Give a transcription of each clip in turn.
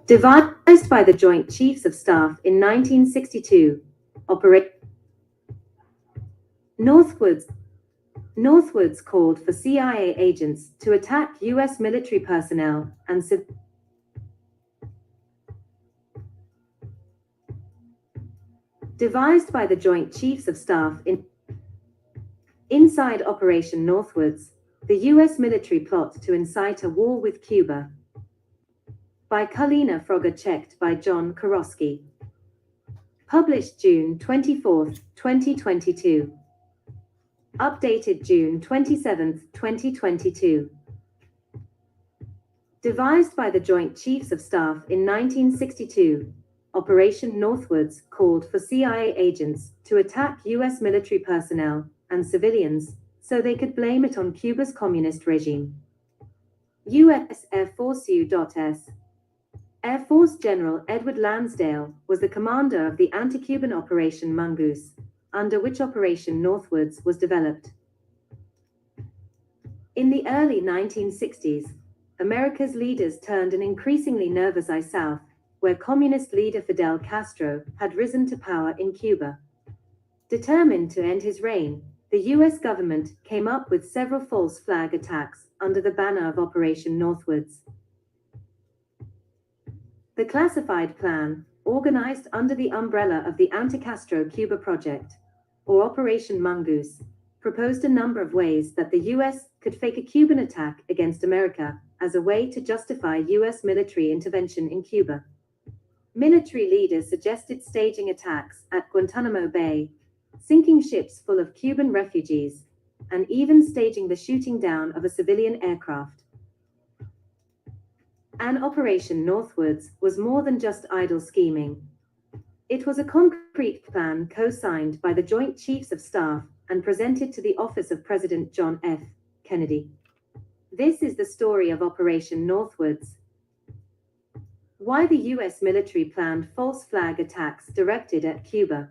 Devised by the Joint Chiefs of Staff in 1962, Northwoods called for CIA agents to attack U.S. military personnel and devised by the Joint Chiefs of Staff inside Operation Northwoods, the U.S. military plot to incite a war with Cuba. By Kalina Frogger, checked by John Karosky. Published June 24, 2022. Updated June 27, 2022. Devised by the Joint Chiefs of Staff in 1962, Operation Northwoods called for CIA agents to attack U.S. military personnel and civilians so they could blame it on Cuba's communist regime. U.S. Air Force U.S. Air Force General Edward Lansdale was the commander of the anti-Cuban Operation Mongoose, under which Operation Northwoods was developed. In the early 1960s, America's leaders turned an increasingly nervous eye south, where communist leader Fidel Castro had risen to power in Cuba. Determined to end his reign, the U.S. government came up with several false flag attacks under the banner of Operation Northwoods. The classified plan, organized under the umbrella of the Anti-Castro Cuba Project, or Operation Mongoose, proposed a number of ways that the U.S. could fake a Cuban attack against America as a way to justify U.S. military intervention in Cuba. Military leaders suggested staging attacks at Guantanamo Bay, sinking ships full of Cuban refugees, and even staging the shooting down of a civilian aircraft. And Operation Northwoods was more than just idle scheming. It was a concrete plan co-signed by the Joint Chiefs of Staff and presented to the office of President John F. Kennedy. This is the story of Operation Northwoods. Why the U.S. military planned false flag attacks directed at Cuba.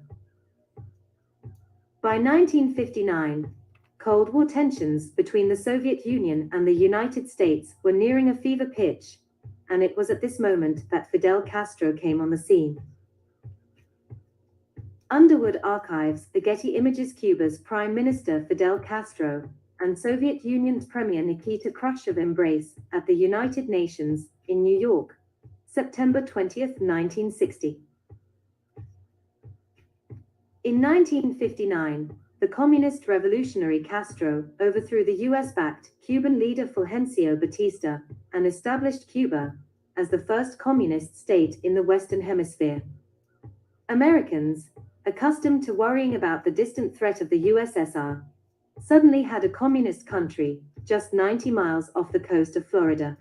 By 1959, Cold War tensions between the Soviet Union and the United States were nearing a fever pitch, and it was at this moment that Fidel Castro came on the scene. Underwood archives the Getty Images. Cuba's Prime Minister Fidel Castro and Soviet Union's Premier Nikita Khrushchev embrace at the United Nations in New York, September 20, 1960. In 1959, the communist revolutionary Castro overthrew the US-backed Cuban leader Fulgencio Batista and established Cuba as the first communist state in the Western Hemisphere. Americans, accustomed to worrying about the distant threat of the USSR, suddenly had a communist country just 90 miles off the coast of Florida.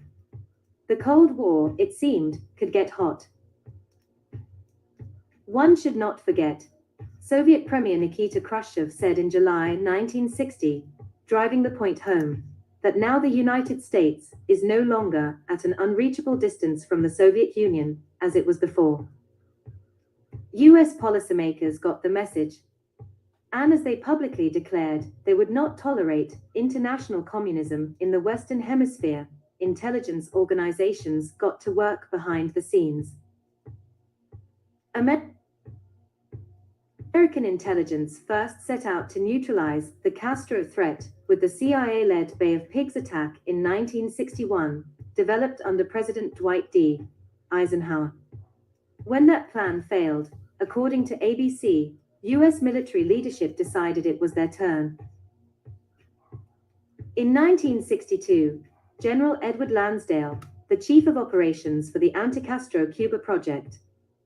The Cold War, it seemed, could get hot. One should not forget, Soviet Premier Nikita Khrushchev said in July 1960, driving the point home, that now the United States is no longer at an unreachable distance from the Soviet Union, as it was before. US policymakers got the message, and as they publicly declared they would not tolerate international communism in the Western Hemisphere, intelligence organizations got to work behind the scenes. American intelligence first set out to neutralize the Castro threat with the CIA-led Bay of Pigs attack in 1961, developed under President Dwight D. Eisenhower. When that plan failed, according to ABC, US military leadership decided it was their turn. In 1962, General Edward Lansdale, the chief of operations for the Anti-Castro Cuba Project,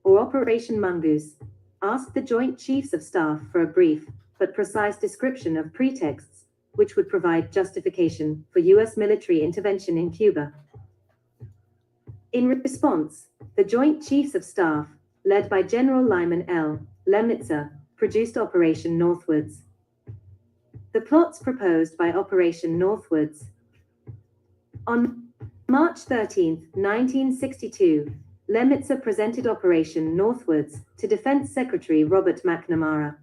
or Operation Mongoose, asked the Joint Chiefs of Staff for a brief but precise description of pretexts which would provide justification for US military intervention in Cuba. In response, the Joint Chiefs of Staff, led by General Lyman L. Lemnitzer, produced Operation Northwoods. The plots proposed by Operation Northwoods. On March 13, 1962, Lemnitzer presented Operation Northwoods to Defense Secretary Robert McNamara.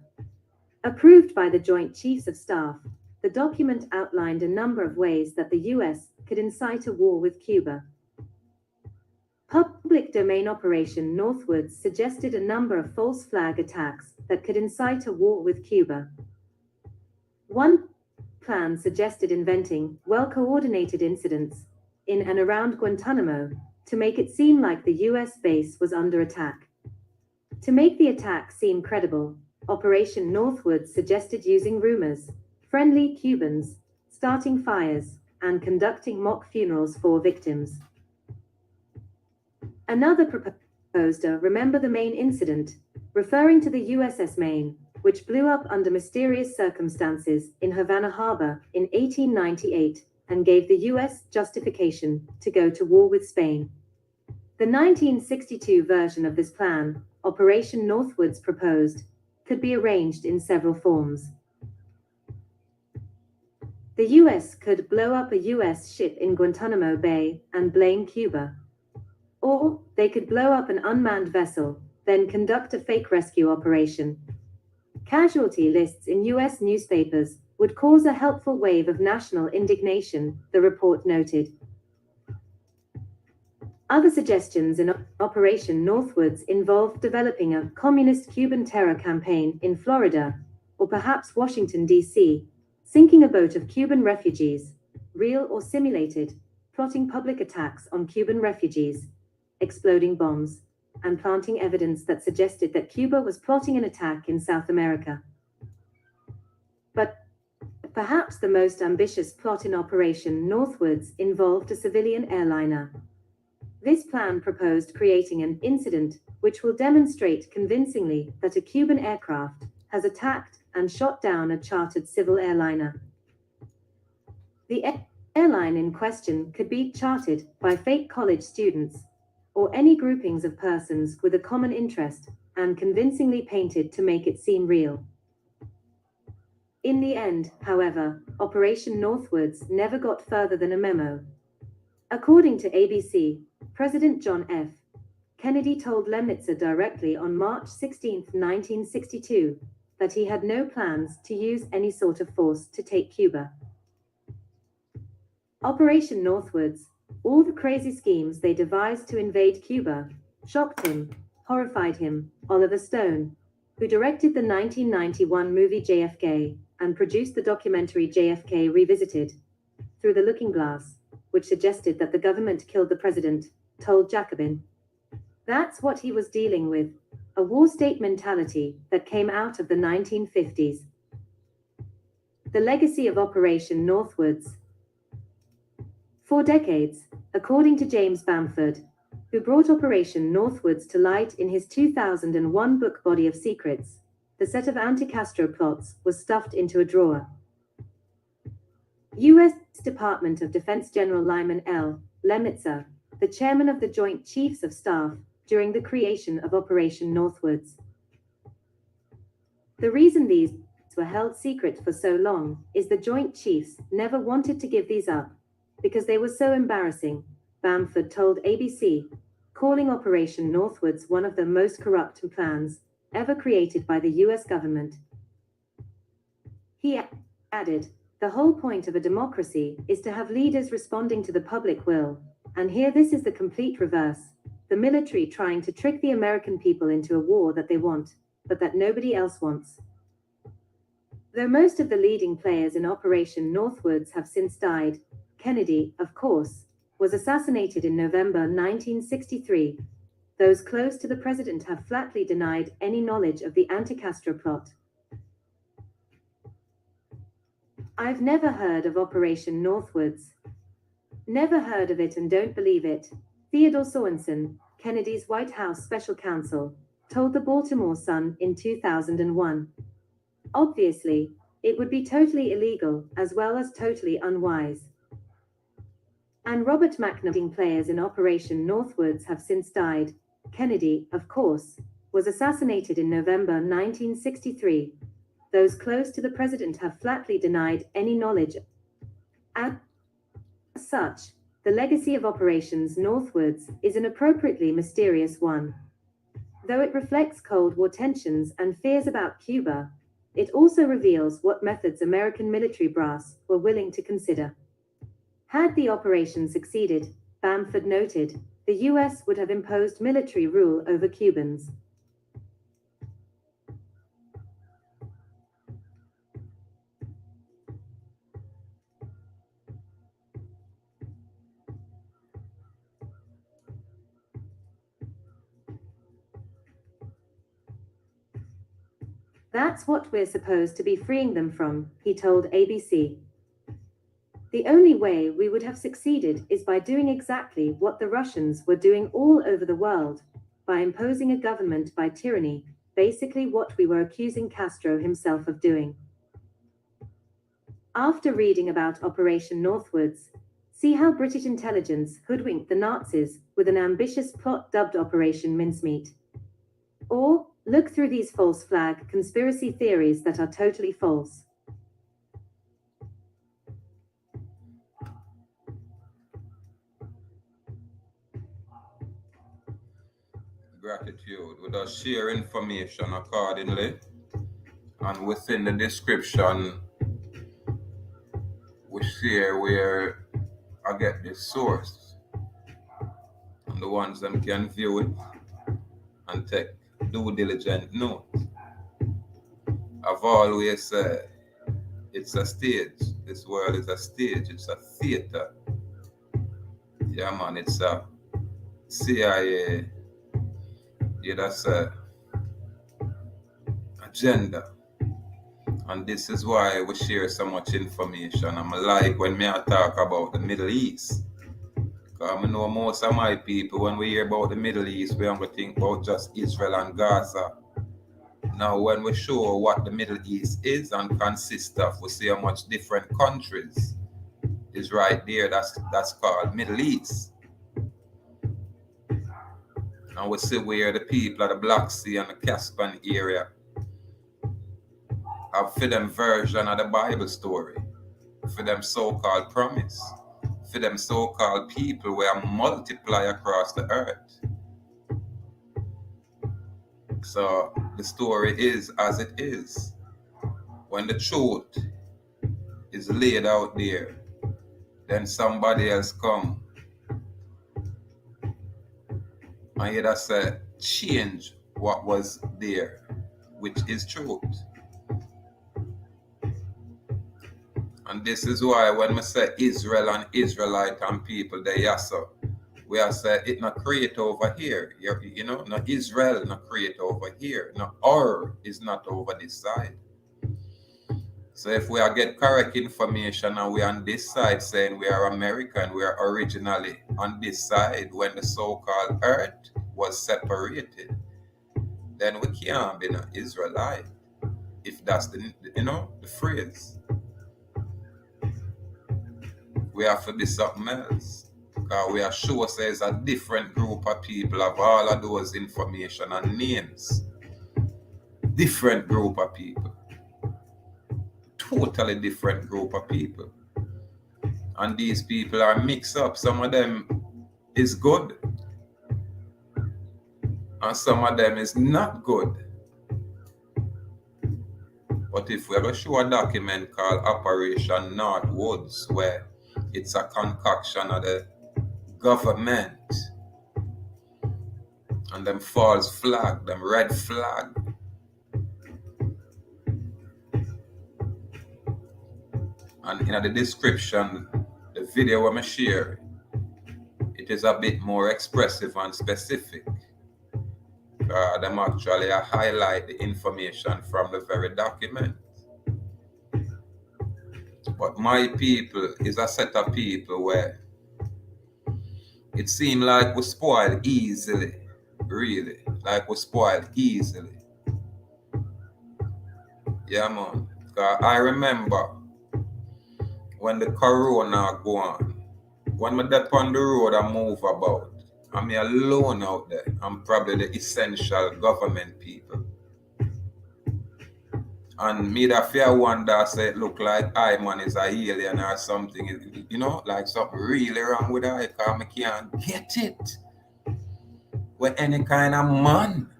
Approved by the Joint Chiefs of Staff, the document outlined a number of ways that the U.S. could incite a war with Cuba. Public domain Operation Northwoods suggested a number of false flag attacks that could incite a war with Cuba. One plan suggested inventing well-coordinated incidents in and around Guantanamo to make it seem like the U.S. base was under attack. To make the attack seem credible, Operation Northwoods suggested using rumors, friendly Cubans, starting fires, and conducting mock funerals for victims. Another proposed a "Remember the Maine incident," referring to the USS Maine, which blew up under mysterious circumstances in Havana Harbor in 1898 and gave the U.S. justification to go to war with Spain. The 1962 version of this plan, Operation Northwoods proposed, could be arranged in several forms. The U.S. could blow up a U.S. ship in Guantanamo Bay and blame Cuba. Or they could blow up an unmanned vessel, then conduct a fake rescue operation. Casualty lists in U.S. newspapers would cause a helpful wave of national indignation, the report noted. Other suggestions in Operation Northwoods involved developing a communist Cuban terror campaign in Florida, or perhaps Washington, D.C., sinking a boat of Cuban refugees, real or simulated, plotting public attacks on Cuban refugees, exploding bombs, and planting evidence that suggested that Cuba was plotting an attack in South America. But perhaps the most ambitious plot in Operation Northwoods involved a civilian airliner. This plan proposed creating an incident which will demonstrate convincingly that a Cuban aircraft has attacked and shot down a chartered civil airliner. The airline in question could be chartered by fake college students or any groupings of persons with a common interest and convincingly painted to make it seem real. In the end, however, Operation Northwoods never got further than a memo. According to ABC, President John F. Kennedy told Lemnitzer directly on March 16, 1962, that he had no plans to use any sort of force to take Cuba. Operation Northwoods, all the crazy schemes they devised to invade Cuba, shocked him, horrified him. Oliver Stone, who directed the 1991 movie JFK and produced the documentary JFK Revisited, Through the Looking Glass, which suggested that the government killed the president, told Jacobin. That's what he was dealing with, a war state mentality that came out of the 1950s. The legacy of Operation Northwoods. For decades, according to James Bamford, who brought Operation Northwoods to light in his 2001 book Body of Secrets, the set of anti-Castro plots was stuffed into a drawer. U.S. Department of Defense General Lyman L. Lemnitzer, the chairman of the Joint Chiefs of Staff, during the creation of Operation Northwoods. The reason these were held secret for so long is the Joint Chiefs never wanted to give these up, because they were so embarrassing, Bamford told ABC, calling Operation Northwoods one of the most corrupt plans ever created by the U.S. government. He added, "The whole point of a democracy is to have leaders responding to the public will, and here this is the complete reverse, the military trying to trick the American people into a war that they want, but that nobody else wants." Though most of the leading players in Operation Northwoods have since died, Kennedy, of course, was assassinated in November 1963. Those close to the president have flatly denied any knowledge of the anti-Castro plot. "I've never heard of Operation Northwoods. Never heard of it and don't believe it," Theodore Sorensen, Kennedy's White House special counsel, told the Baltimore Sun in 2001. Obviously, it would be totally illegal as well as totally unwise. And Robert McNamara, players in Operation Northwoods have since died. Kennedy, of course, was assassinated in November 1963. Those close to the president have flatly denied any knowledge. As such, the legacy of Operations Northwoods is an appropriately mysterious one. Though it reflects Cold War tensions and fears about Cuba, it also reveals what methods American military brass were willing to consider. Had the operation succeeded, Bamford noted, the US would have imposed military rule over Cubans. That's what we're supposed to be freeing them from, he told ABC. The only way we would have succeeded is by doing exactly what the Russians were doing all over the world, by imposing a government by tyranny, basically what we were accusing Castro himself of doing. After reading about Operation Northwoods, see how British intelligence hoodwinked the Nazis with an ambitious plot dubbed Operation Mincemeat. Or, look through these false flag conspiracy theories that are totally false. Gratitude. We just share information accordingly, and within the description we share where I get the source, and the ones that can view it and take due diligent note. I've always said it's a stage. This world is a stage. It's a theater. Yeah, man. It's a CIA. Yeah, that's a agenda. And this is why we share so much information. I'm like when me I talk about the Middle East. Because I know most of my people, when we hear about the Middle East, we don't think about just Israel and Gaza. Now, when we show what the Middle East is and consists of, we see how much different countries is right there. That's called Middle East. And we see where the people of the Black Sea and the Caspian area have for them version of the Bible story, for them so-called promise, for them so-called people where multiply across the earth. So the story is as it is. When the truth is laid out there, then somebody else come and you just say change what was there, which is truth. And this is why when we say Israel and Israelite and people, they yasso, we are say it not create over here. You know, not Israel not create over here. No, is not over this side. So if we are get correct information and we are on this side saying we are American, we are originally on this side when the so-called earth was separated, then we can't be an Israelite. If that's the phrase. We have to be something else. Because we are sure there's a different group of people of all of those information and names. Different group of people. Totally different group of people. And these people are mixed up. Some of them is good. And some of them is not good. But if we ever show a document called Operation Northwoods, where it's a concoction of the government and them false flag, them red flag, and in the description, the video I'm share, it is a bit more expressive and specific. Them actually highlight the information from the very document. But my people is a set of people where it seems like we spoil easily, really, like we spoil easily. Yeah, man. I remember when the corona go on, when I step on the road and move about, I'm alone out there. I'm probably the essential government people. And me that fear wonder say it look like I man is a alien or something, you know, like something really wrong with I, because I can't get it. When any kind of man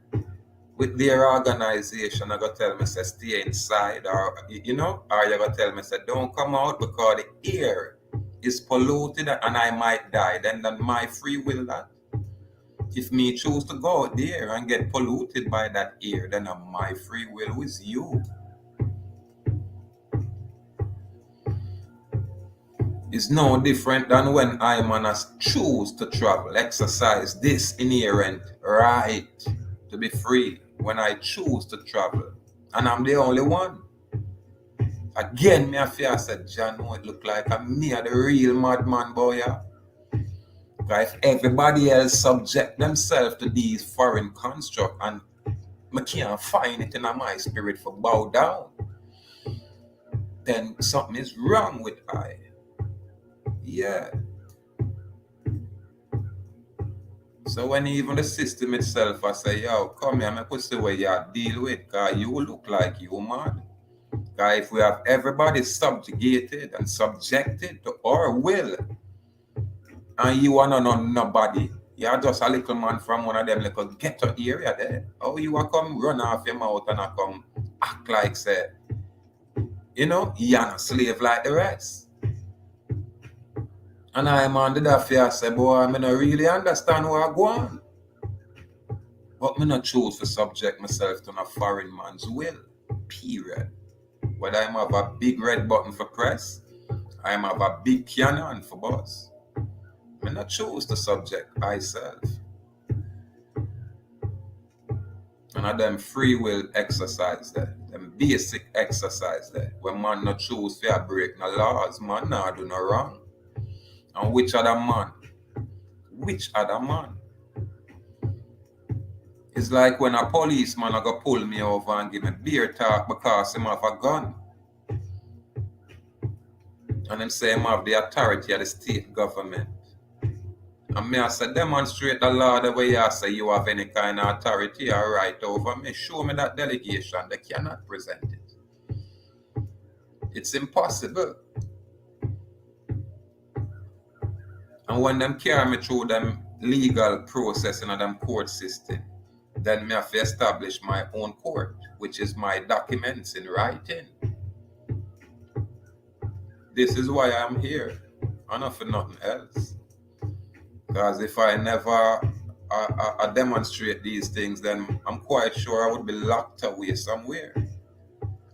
with their organization I go tell me say stay inside, or you know, or you go tell me say don't come out because the air is polluted and I might die, then my free will that. If me choose to go out there and get polluted by that air, then my free will is you. It's no different than when I man choose to travel, exercise this inherent right to be free when I choose to travel. And I'm the only one. Again, me I fear said, John, no, it look like me are the real madman boy. Yeah? Because if everybody else subject themselves to these foreign constructs and I can't find it in my spirit for bow down, then something is wrong with I. Yeah. So when even the system itself, I say, yo, come here, I could see what you deal with, because you look like you mad. Because if we have everybody subjugated and subjected to our will, and you are not nobody, you are just a little man from one of them little ghetto area there. Oh, you are come run off your mouth and I come act like, say, you know, you're not a slave like the rest. And I'm under that fear, say, boy, I don't really understand what I go on. But me not choose to subject myself to a foreign man's will. Period. Whether I have a big red button for press, I have a big cannon for boss. Me not choose to subject myself. And of them free will exercise there, them basic exercise there, when man not choose to break no laws, man not do no wrong. And which other man? Which other man? It's like when a policeman a go pull me over and give me beer talk because him have a gun. And him say him have the authority of the state government. And me I say demonstrate the law the way you say you have any kind of authority or right over me. Show me that delegation. They cannot present it. It's impossible. And when them carry me through them legal process in them court system, then me have to establish my own court, which is my documents in writing. This is why I'm here, and not for nothing else. Because if I never demonstrate these things, then I'm quite sure I would be locked away somewhere.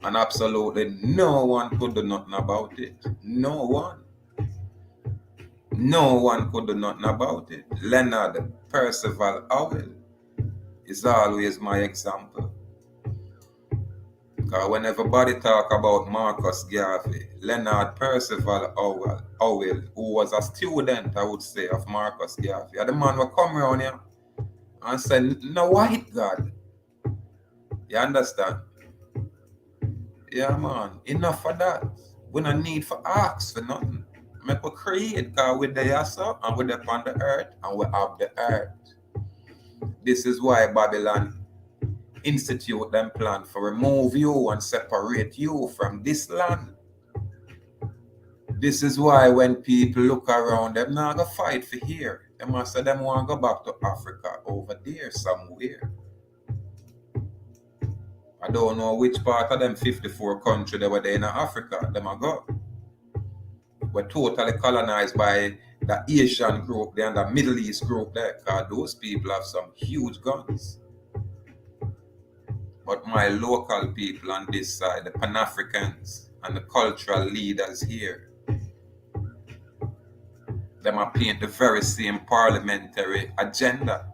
And absolutely no one could do nothing about it. No one. No one could do nothing about it. Leonard Percival Howell is always my example. Because when everybody talk about Marcus Garvey, Leonard Percival Howell, who was a student, I would say, of Marcus Garvey, the man will come around here and say, no white God. You understand? Yeah, man. Enough of that. We don't need for ask for nothing. Make we create, because we're there so, and we're upon the earth, and we have the earth. This is why Babylon institute them plan for remove you and separate you from this land. This is why when people look around, them not gonna fight for here. They must say them want to go back to Africa over there somewhere. I don't know which part of them 54 countries they were there in Africa, them a go. We're totally colonized by the Asian group there and the Middle East group there, because those people have some huge guns. But my local people on this side, the Pan-Africans and the cultural leaders here, them are paint the very same parliamentary agenda.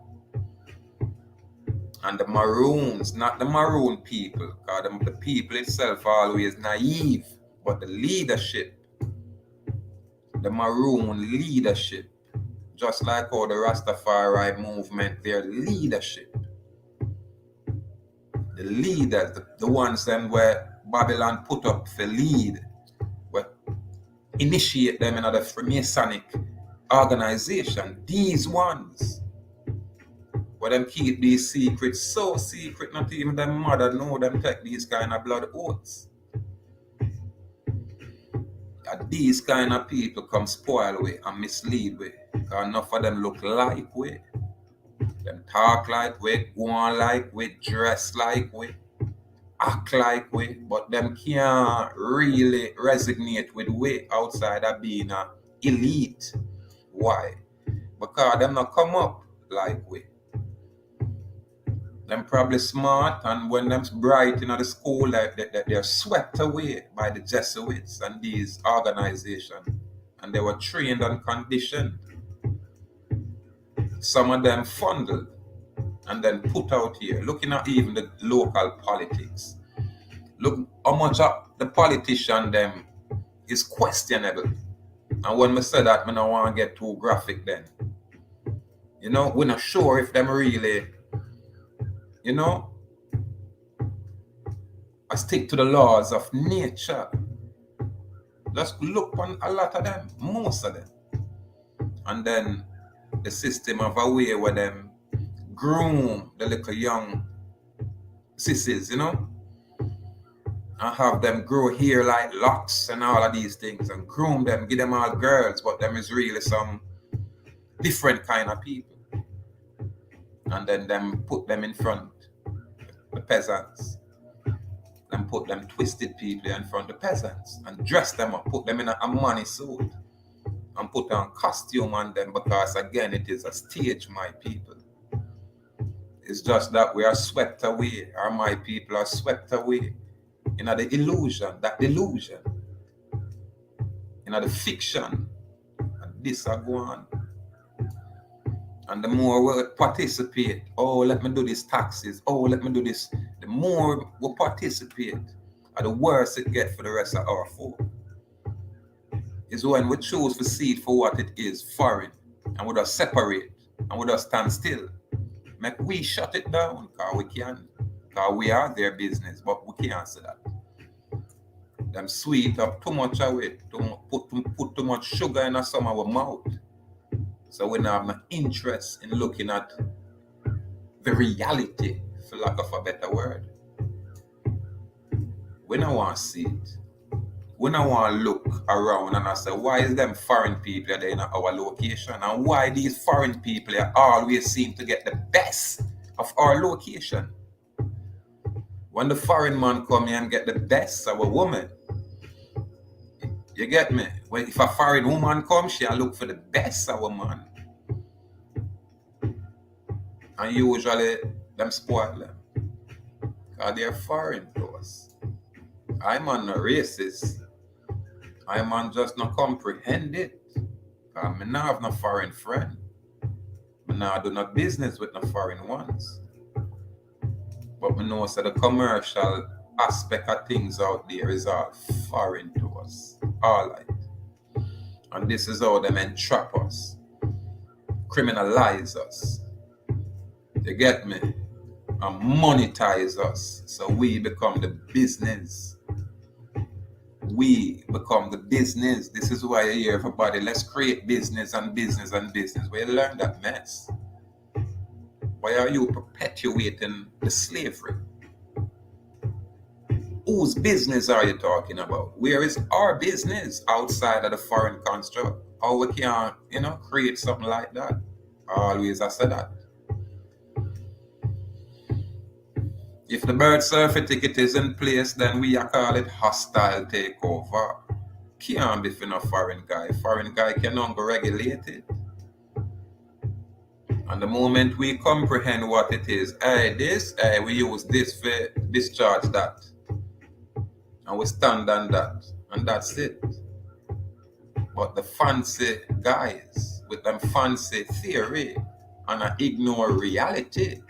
And the Maroons, not the Maroon people, because the people itself are always naive, but the leadership, the Maroon leadership, just like how the Rastafari movement, their leadership, the leaders, the ones them where Babylon put up for lead, where initiate them in the Freemasonic organization, these ones, But them keep these secrets so secret, not even them mother know them take these kind of blood oaths. And these kind of people come spoil we and mislead we. Because enough of them look like we. Them talk like we, go on like we, dress like we, act like we, but them can't really resonate with we outside of being a elite. Why? Because them not come up like we. Them probably smart, and when them bright in the school, they're swept away by the Jesuits and these organizations, and they were trained and conditioned. Some of them funded and then put out here. Looking at even the local politics, look how much of the politician them is questionable. And when I say that, I don't want to get too graphic then. You know, we're not sure if them really, you know, I stick to the laws of nature. Just look on a lot of them, most of them. And then the system of a way where them groom the little young sissies, you know, and have them grow hair like locks and all of these things, and groom them, give them all girls, but them is really some different kind of people. And then them put them in front, the peasants, and put them twisted people in front of the peasants, and dress them up, put them in a money suit, and put on costume on them, because again, it is a stage, my people. It's just that we are swept away, or my people are swept away in the illusion, that delusion, in the fiction, and this are go on. And the more we participate, oh, let me do these taxes, oh, let me do this, the more we participate, and the worse it gets for the rest of our folk. Is when we choose to see it for what it is, foreign, and we just separate, and we just stand still. Make we shut it down, because we can. Because we are their business, but we can't say that. Them sweet up too much away, put too much sugar in some of our mouth. So we don't have no interest in looking at the reality, for lack of a better word. We don't want to see it. We don't want to look around and I say, why is them foreign people there in our location? And why these foreign people always seem to get the best of our location? When the foreign man come here and get the best of a woman, you get me? When if a foreign woman comes, she'll look for the best of a man. And usually, them spoil them. Because they're foreign to us. I'm not racist. I'm just not comprehend it. Because I not have no foreign friend. I not do no business with no foreign ones. But I know that the commercial aspect of things out there is all foreign to us. All right. And this is how them entrap us. Criminalize us. You get me? And monetize us. So we become the business. We become the business. This is why you hear everybody, let's create business and business and business. Where you learn that mess? Why are you perpetuating the slavery? Whose business are you talking about? Where is our business outside of the foreign construct? How we can, create something like that? Always I say that. If the birth certificate is in place, then we call it hostile takeover. Can't be for no foreign guy. Foreign guy cannot be regulated. And the moment we comprehend what it is, we use this for discharge that. And we stand on that. And that's it. But the fancy guys with them fancy theory and ignore reality.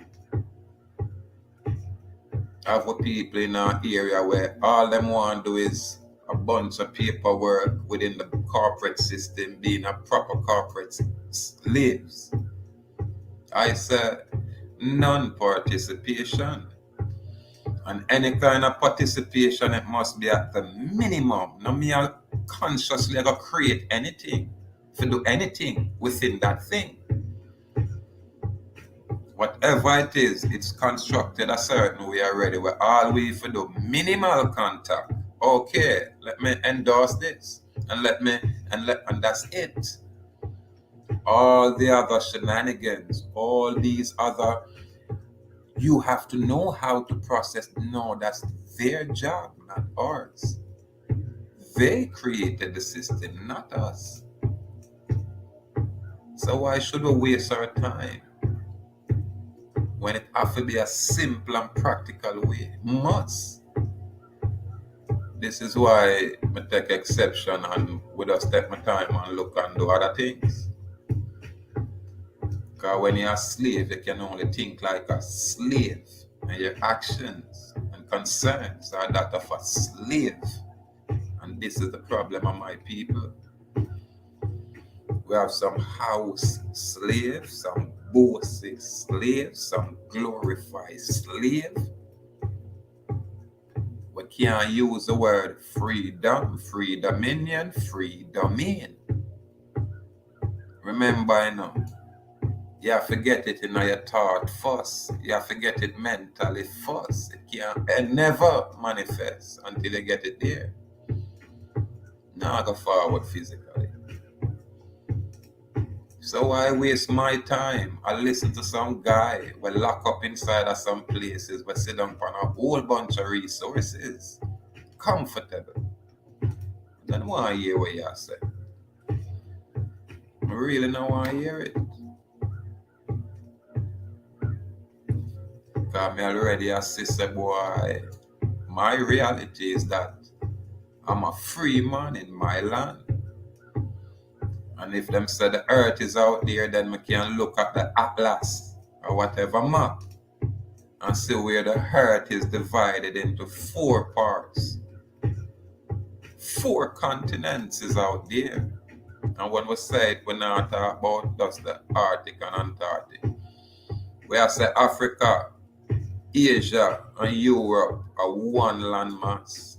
Have people in our area where all them want to do is a bunch of paperwork within the corporate system, being a proper corporate slaves. I said non-participation. And any kind of participation, it must be at the minimum. No me I'll consciously go create anything, to do anything within that thing. Whatever it is, it's constructed a certain way already, where all we for do minimal contact. Okay, let me endorse this, and and that's it. All the other shenanigans, all these other, you have to know how to process. No, that's their job, not ours. They created the system, not us. So why should we waste our time when it has to be a simple and practical way? Must. This is why I take exception and we just take my time and look and do other things. Because when you're a slave, you can only think like a slave, and your actions and concerns are that of a slave. And this is the problem of my people. We have some house slaves, some bossy slaves, some glorified slave. We can't use the word freedom, free dominion, free domain. Remember, you have to get it in your thought first. You have to get it mentally first. It never manifests until you get it there. Now go forward physically. So I waste my time. I listen to some guy we lock up inside of some places, we sit down on a whole bunch of resources. Comfortable. I don't want to hear what you say. I really don't want to hear it. Because me already assist a boy. My reality is that I'm a free man in my land. And if them say the earth is out there, then we can look at the atlas or whatever map and see where the earth is divided into 4 parts. 4 continents is out there. And when we say it, we're not talking about just the Arctic and Antarctic. We have say Africa, Asia, and Europe are one landmass.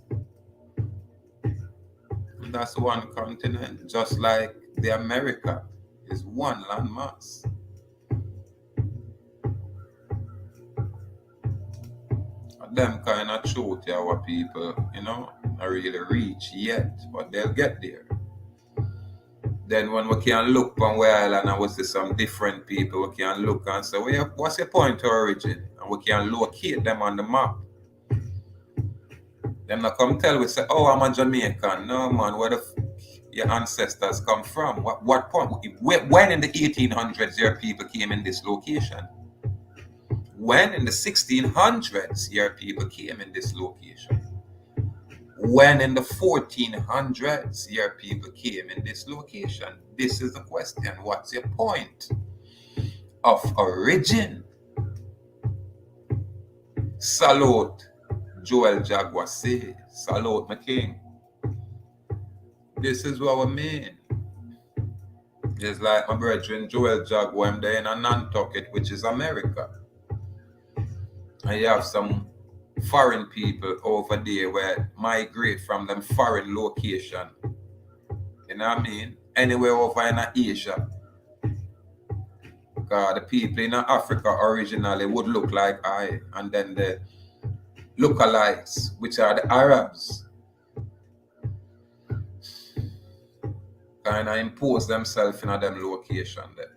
And that's one continent, just like the America is one landmass. Them kind of truth to our people, not really reach yet, but they'll get there. Then when we can look on where island and we see some different people, we can look and say, well, what's your point of origin? And we can locate them on the map. Them not come tell we say, oh, I'm a Jamaican. No, man, where the your ancestors come from? What point? When in the 1800s your people came in this location? When in the 1600s your people came in this location? When in the 1400s your people came in this location? This is the question. What's your point of origin? Salute, Joel Jaguar say. Salute, my king. This is what we mean. Just like my brethren Joel Jaguar, I'm there in a Nantucket, which is America. And you have some foreign people over there where migrate from them foreign location. You know what I mean? Anywhere over in Asia. Because the people in Africa originally would look like I, and then the lookalikes, which are the Arabs, kind of impose themselves in a them location there.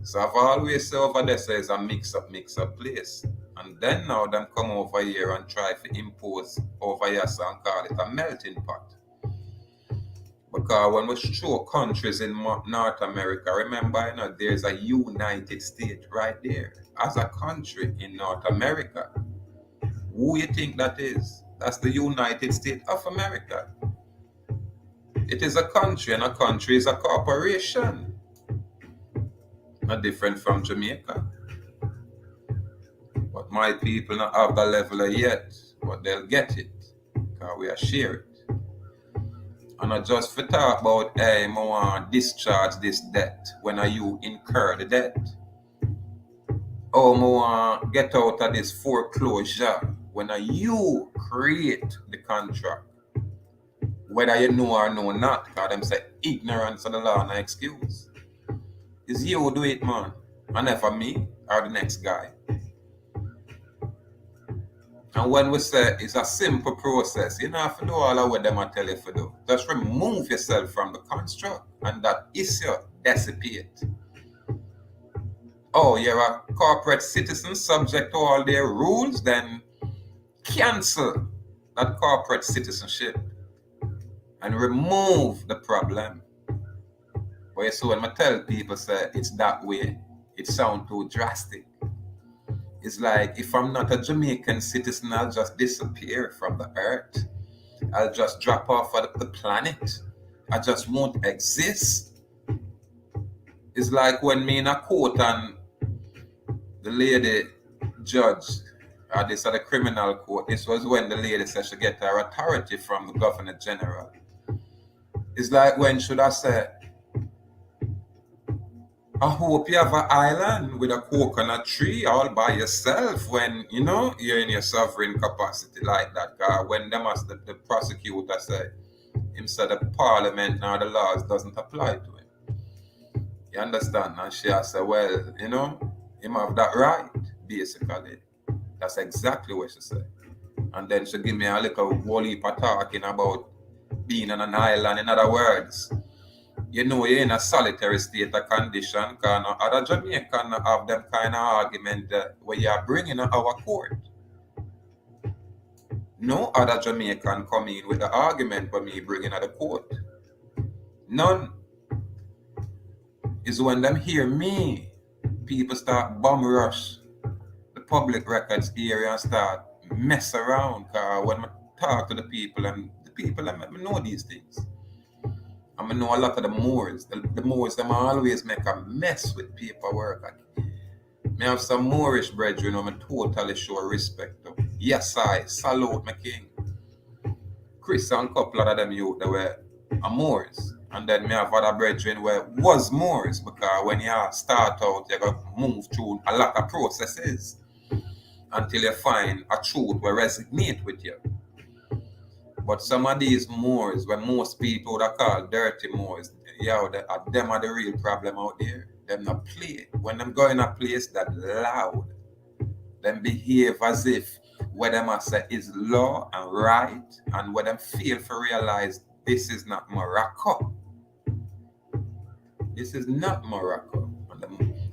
So I've always said over there, so it's a mix-up place. And then now them come over here and try to impose over here and call it a melting pot. Because when we show countries in North America, remember, there's a United States right there as a country in North America. Who you think that is? That's the United States of America. It is a country, and a country is a corporation. Not different from Jamaica. But my people not have the level yet, but they'll get it. Because we are share it. And not just for talk about, hey, I want to discharge this debt when you incur the debt. Or I want to get out of this foreclosure when you create the contract. Whether you know or know not, because them say ignorance of the law no excuse. It's you who do it, man. and never me or the next guy. And when we say it's a simple process, you don't have to do all of what them I tell you to do. Just remove yourself from the construct, and that issue dissipate. Oh, you're a corporate citizen subject to all their rules, then cancel that corporate citizenship and remove the problem. But you see, when I tell people say it's that way, it sounds too drastic. It's like, if I'm not a Jamaican citizen, I'll just disappear from the earth. I'll just drop off of the planet. I just won't exist. It's like when me in a court and the lady judge, this at the criminal court, this was when the lady said she get her authority from the Governor General. It's like, when should I say, I hope you have an island with a coconut tree all by yourself when, you're in your sovereign capacity like that. When the prosecutor say, him said the parliament now the laws doesn't apply to him. You understand? And she has said, well, him have that right, basically. That's exactly what she said. And then she give me a little whole heap of talking about being on an island. In other words, you're in a solitary state of condition, because no other Jamaican have them kind of argument where you're bringing our court. No other Jamaican come in with the argument for me bringing at the court. None. Is when them hear me, people start bomb rush the public records area and start mess around. Because when I talk to the people, and the people know these things. I know a lot of the Moors. The Moors, them always make a mess with paperwork. I have some Moorish brethren who I totally show respect to. Yes, I salute my king. Chris and a couple of them youth that were Moors. And then me have other brethren where was Moors, because when you start out, you got to move through a lot of processes until you find a truth will resonate with you. But some of these Moors, when most people would have called dirty Moors, them are the real problem out there. Them not play. When them go in a place that loud, them behave as if what them I say is law and right, and what them fail to realize this is not Morocco. This is not Morocco.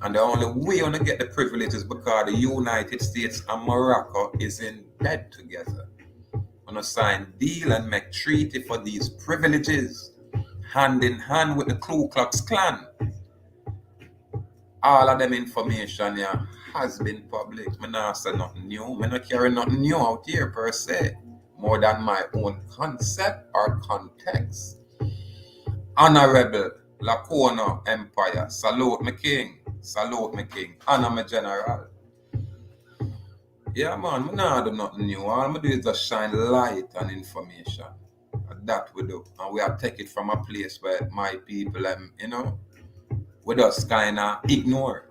And the only way you want to get the privilege is because the United States and Morocco is in bed together. On a sign deal and make treaty for these privileges, hand in hand with the Ku Klux Klan. All of them information here has been published. I not say nothing new. I not carry nothing new out here per se, more than my own concept or context. Honorable Lacono Empire, salute my king, honor my general. Yeah, man, I not do nothing new. All I do is just shine light on information. That we do. And we have take it from a place where my people, we just kind of ignore.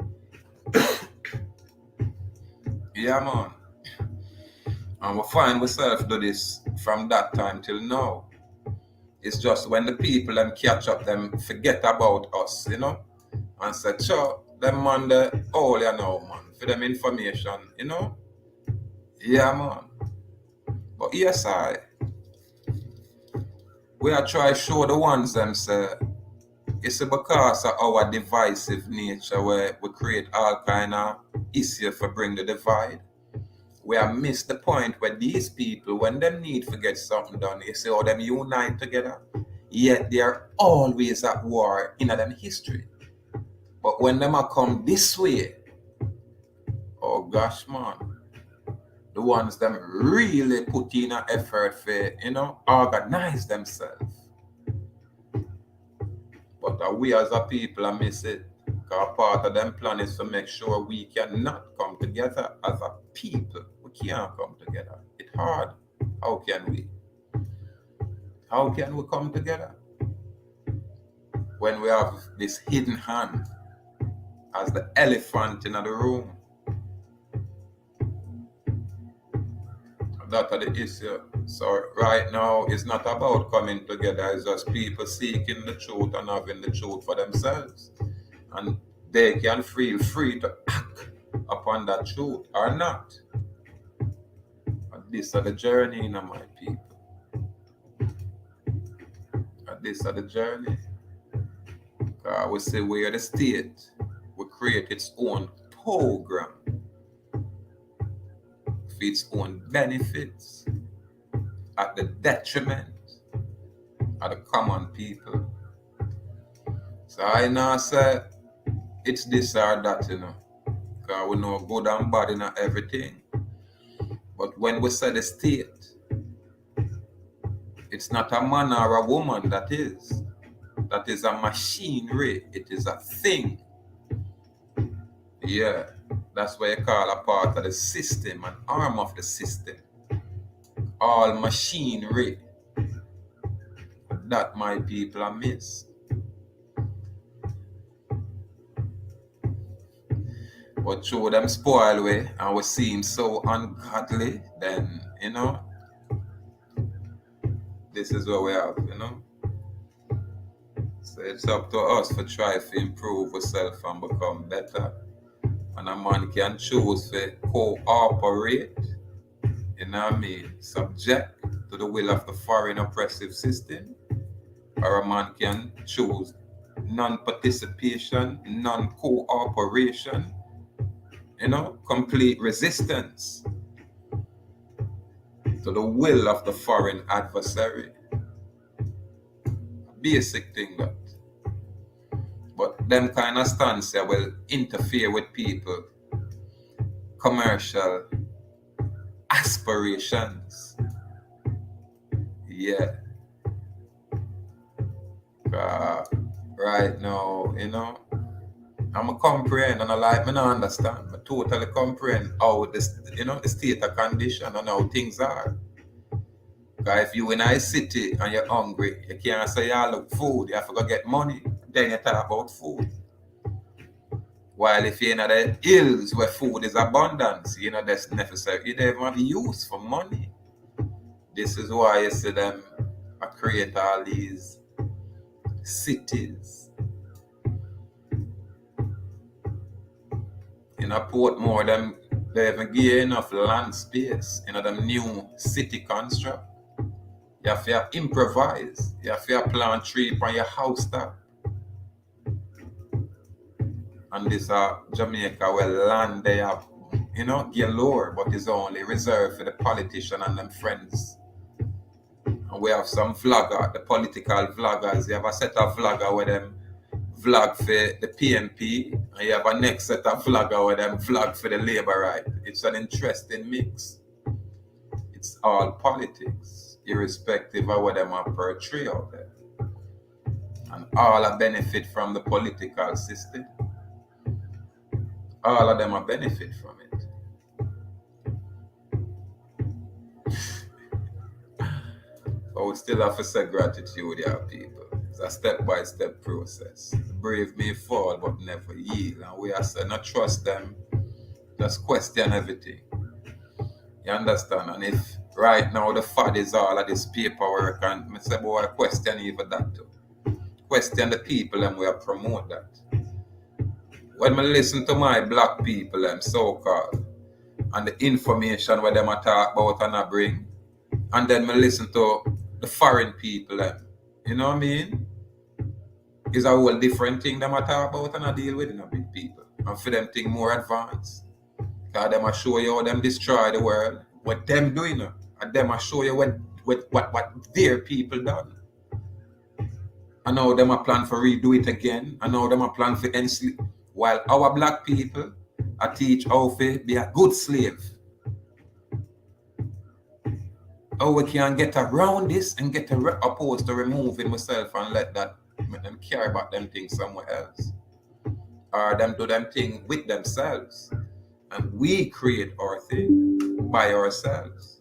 Yeah, man. And we find ourselves do this from that time till now. It's just when the people catch up, them forget about us, and say, sure, them man, man, for them information, Yeah, man. But yes, we are trying to show the ones them say, it's because of our divisive nature where we create all kind of issues for bring the divide. We have missed the point where these people, when them need to get something done, you see how them unite together, yet they are always at war in them history. But when them are come this way, oh gosh, man, the ones them really put in an effort for, organize themselves. But we as a people are miss it. Because part of them plan is to make sure we cannot come together as a people. We can't come together. It's hard. How can we? How can we come together? When we have this hidden hand as the elephant in the room. That's the issue. So right now, it's not about coming together. It's just people seeking the truth and having the truth for themselves. And they can feel free to act upon that truth or not. And this are the journey, my people. And this are the journey. We say we are the state. We create its own program for its own benefits at the detriment of the common people. So I now say it's this or that, because we know good and bad in everything. But when we say the state, it's not a man or a woman that is. That is a machinery. It is a thing. Yeah, that's what you call a part of the system, an arm of the system. All machinery. That my people are missed. But through them spoil way and we seem so ungodly, then, this is what we have, So it's up to us to try to improve ourselves and become better. And a man can choose to cooperate, subject to the will of the foreign oppressive system. Or a man can choose non-participation, non-cooperation, complete resistance to the will of the foreign adversary. Basic thing that. But them kind of stance here will interfere with people commercial aspirations. Yeah. Right now, I'm a comprehend and I like me not understand. I totally comprehend how this, the state of condition and how things are. Because if you in a city and you're hungry, you can't say you look food, you have to go get money, then you talk about food. While if you're in the hills where food is abundance, that's necessary. You don't even have use for money. This is why you see them create all these cities. In a Portmore, they even give enough land space, them new city construct. You have to improvise. You have to plant tree on your house top. And this Jamaica where land they have, galore, but it's only reserved for the politician and them friends. And we have some vlogger, the political vloggers. You have a set of vlogger with them vlog for the PNP, and you have a next set of vlogger with them vlog for the Labour right. It's an interesting mix. It's all politics, irrespective of what them are portray out there. And all are benefit from the political system. All of them are benefit from it. But we still have to say gratitude, yeah, people. It's a step-by-step process. The brave may fall, but never yield. And we are saying, not trust them, just question everything. You understand? And if right now the FAD is all of this paperwork, and I say, boy, question even that too. Question the people and we are promote that. When I listen to my black people, so-called, and the information where them I talk about and I bring, and then I listen to the foreign people, you know what I mean? It's a whole different thing them I talk about and I deal with big people. And for them think more advanced. Because them I show you how them destroy the world, what them doing, and them I show you what their people done. And now them I plan for redo it again, and now them I plan for enslave. While our black people I teach how to be a good slave. How we can get around this and get opposed to removing myself and let them care about them things somewhere else. Or them do them thing with themselves. And we create our thing by ourselves.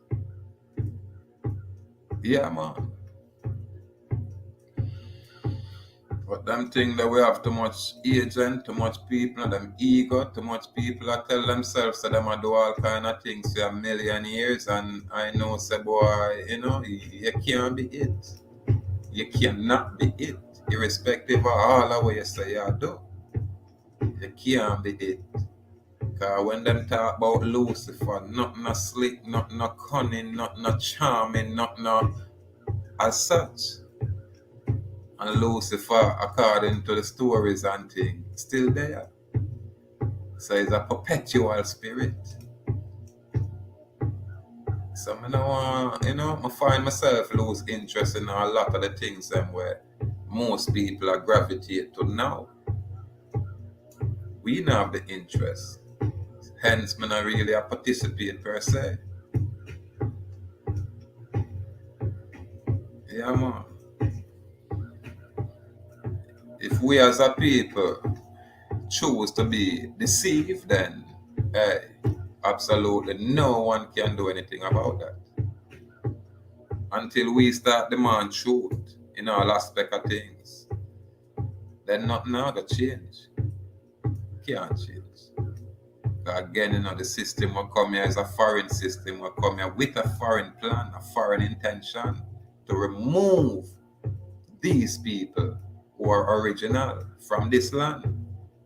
Yeah, man. But them thing that we have too much agent, too much people, and them ego, too much people that tell themselves that them do all kind of things for a million years, and I know, say, boy, you can't be it. You cannot be it, irrespective of all of what you say you do. You can't be it. Because when them talk about Lucifer, nothing no slick, nothing no cunning, nothing no charming, nothing no as such. And Lucifer, according to the stories and things, still there. So it's a perpetual spirit. So I find myself lose interest in a lot of the things them where most people are gravitate to now. We don't have the interest. Hence, me not really a participate per se. Yeah, man. If we as a people choose to be deceived, then hey, absolutely no one can do anything about that. Until we start demand truth in all aspect of things, then nothing gonna change. Can't change. Again, the system will come here as a foreign system, will come here with a foreign plan, a foreign intention to remove these people who are original from this land.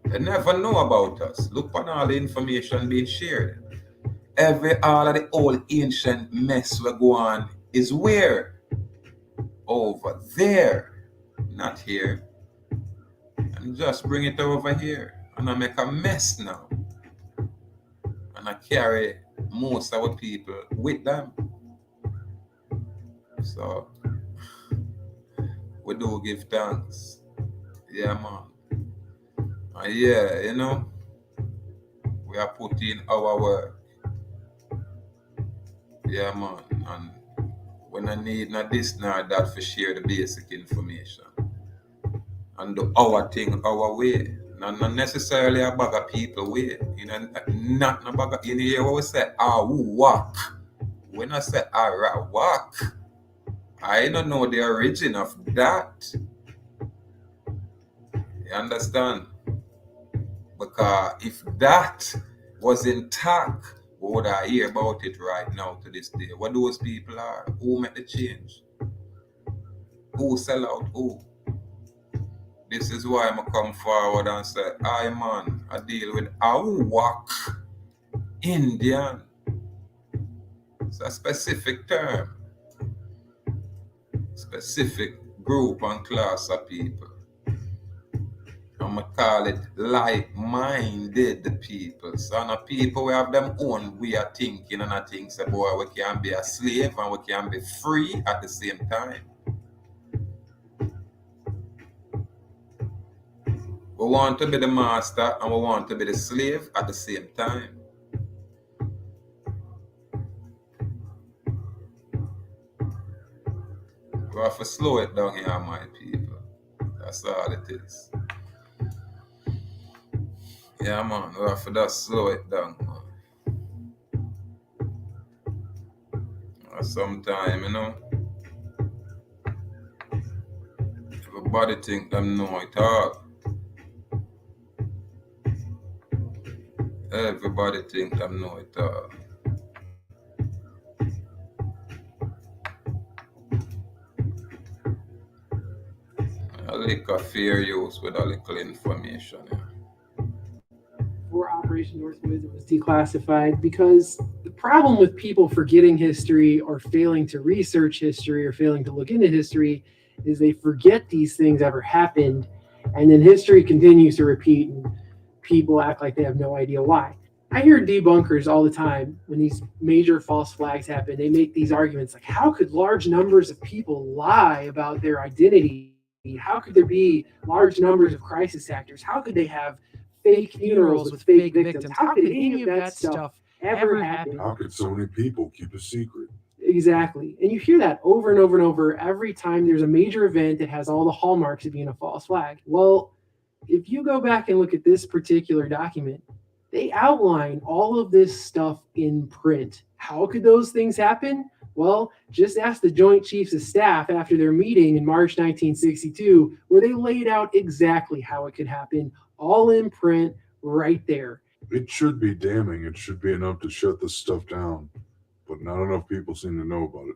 They never know about us. Look on all the information being shared. All of the old ancient mess we go on is where? Over there. Not here. And just bring it over here. And I make a mess now. And I carry most of our people with them. So we do give thanks. Yeah, man. And yeah, we are putting our work. Yeah, man. And when I need not this nor that for share the basic information. And do our thing our way. Not necessarily a bag of people way. Not a bag of, you hear what we say, ahuuahkhuu. When I say ahuuahkhuu, I don't know the origin of that. You understand? Because if that was intact, what would I hear about it right now to this day? What those people are? Who make the change? Who sell out who? This is why I'm come forward and say, I man, I deal with ahuuahkhuu Indian. It's a specific term. Specific group and class of people. I'm going to call it like-minded people. So the people who have them own way of thinking and I think, say, boy, we can be a slave and we can be free at the same time. We want to be the master and we want to be the slave at the same time. We have to slow it down here, my people. That's all it is. Yeah, man, we have to just slow it down, man. Sometimes, everybody think them know it all. Everybody think them know it all. A little fair use with a little information. Yeah. For Operation Northwoods, it was declassified because the problem with people forgetting history or failing to research history or failing to look into history is they forget these things ever happened, and then history continues to repeat and people act like they have no idea why. I hear debunkers all the time when these major false flags happen. They make these arguments like, how could large numbers of people lie about their identity? How could there be large numbers of crisis actors? How could they have fake funerals with fake victims? How could any of that stuff ever happen? How could so many people keep a secret? Exactly. And you hear that over and over and over every time there's a major event that has all the hallmarks of being a false flag. Well, if you go back and look at this particular document, they outline all of this stuff in print. How could those things happen? Well, just ask the Joint Chiefs of Staff after their meeting in March 1962, where they laid out exactly how it could happen, all in print right there. It should be damning. It should be enough to shut this stuff down, but not enough people seem to know about it.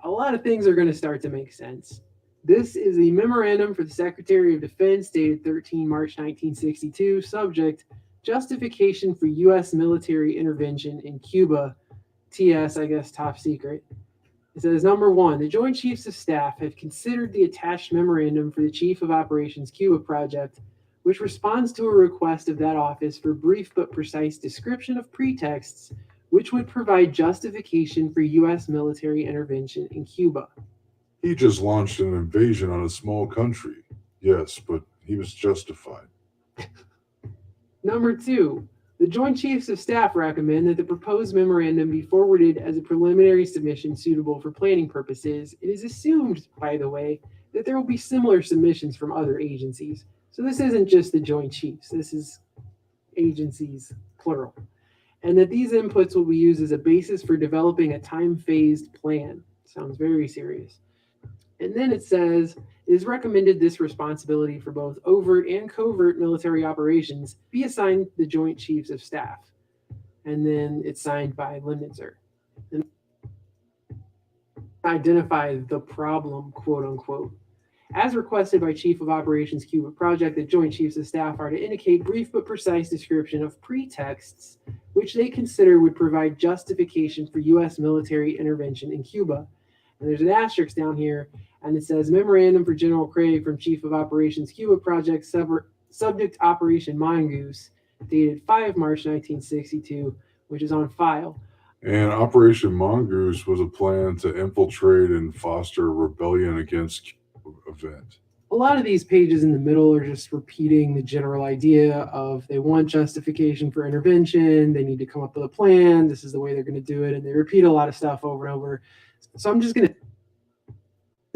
A lot of things are going to start to make sense. This is a memorandum for the Secretary of Defense dated 13 March 1962, subject justification for U.S. military intervention in Cuba, TS, I guess, top secret. It says, number one, the Joint Chiefs of Staff have considered the attached memorandum for the Chief of Operations Cuba project, which responds to a request of that office for brief but precise description of pretexts which would provide justification for U.S. military intervention in Cuba. He just launched an invasion on a small country. Yes, but he was justified. Number two, the Joint Chiefs of Staff recommend that the proposed memorandum be forwarded as a preliminary submission suitable for planning purposes. It is assumed, by the way, that there will be similar submissions from other agencies. So this isn't just the Joint Chiefs, this is agencies, plural. And that these inputs will be used as a basis for developing a time-phased plan. Sounds very serious. And then it says, it is recommended this responsibility for both overt and covert military operations be assigned the Joint Chiefs of Staff. And then it's signed by Lemnitzer. And identify the problem, quote unquote. As requested by Chief of Operations Cuba Project, the Joint Chiefs of Staff are to indicate brief but precise description of pretexts which they consider would provide justification for U.S. military intervention in Cuba. And there's an asterisk down here, and it says, Memorandum for General Craig from Chief of Operations Cuba Project, subject Operation Mongoose, dated 5 March 1962, which is on file. And Operation Mongoose was a plan to infiltrate and foster rebellion against Cuba event. A lot of these pages in the middle are just repeating the general idea of they want justification for intervention, they need to come up with a plan, this is the way they're going to do it, and they repeat a lot of stuff over and over. So I'm just going to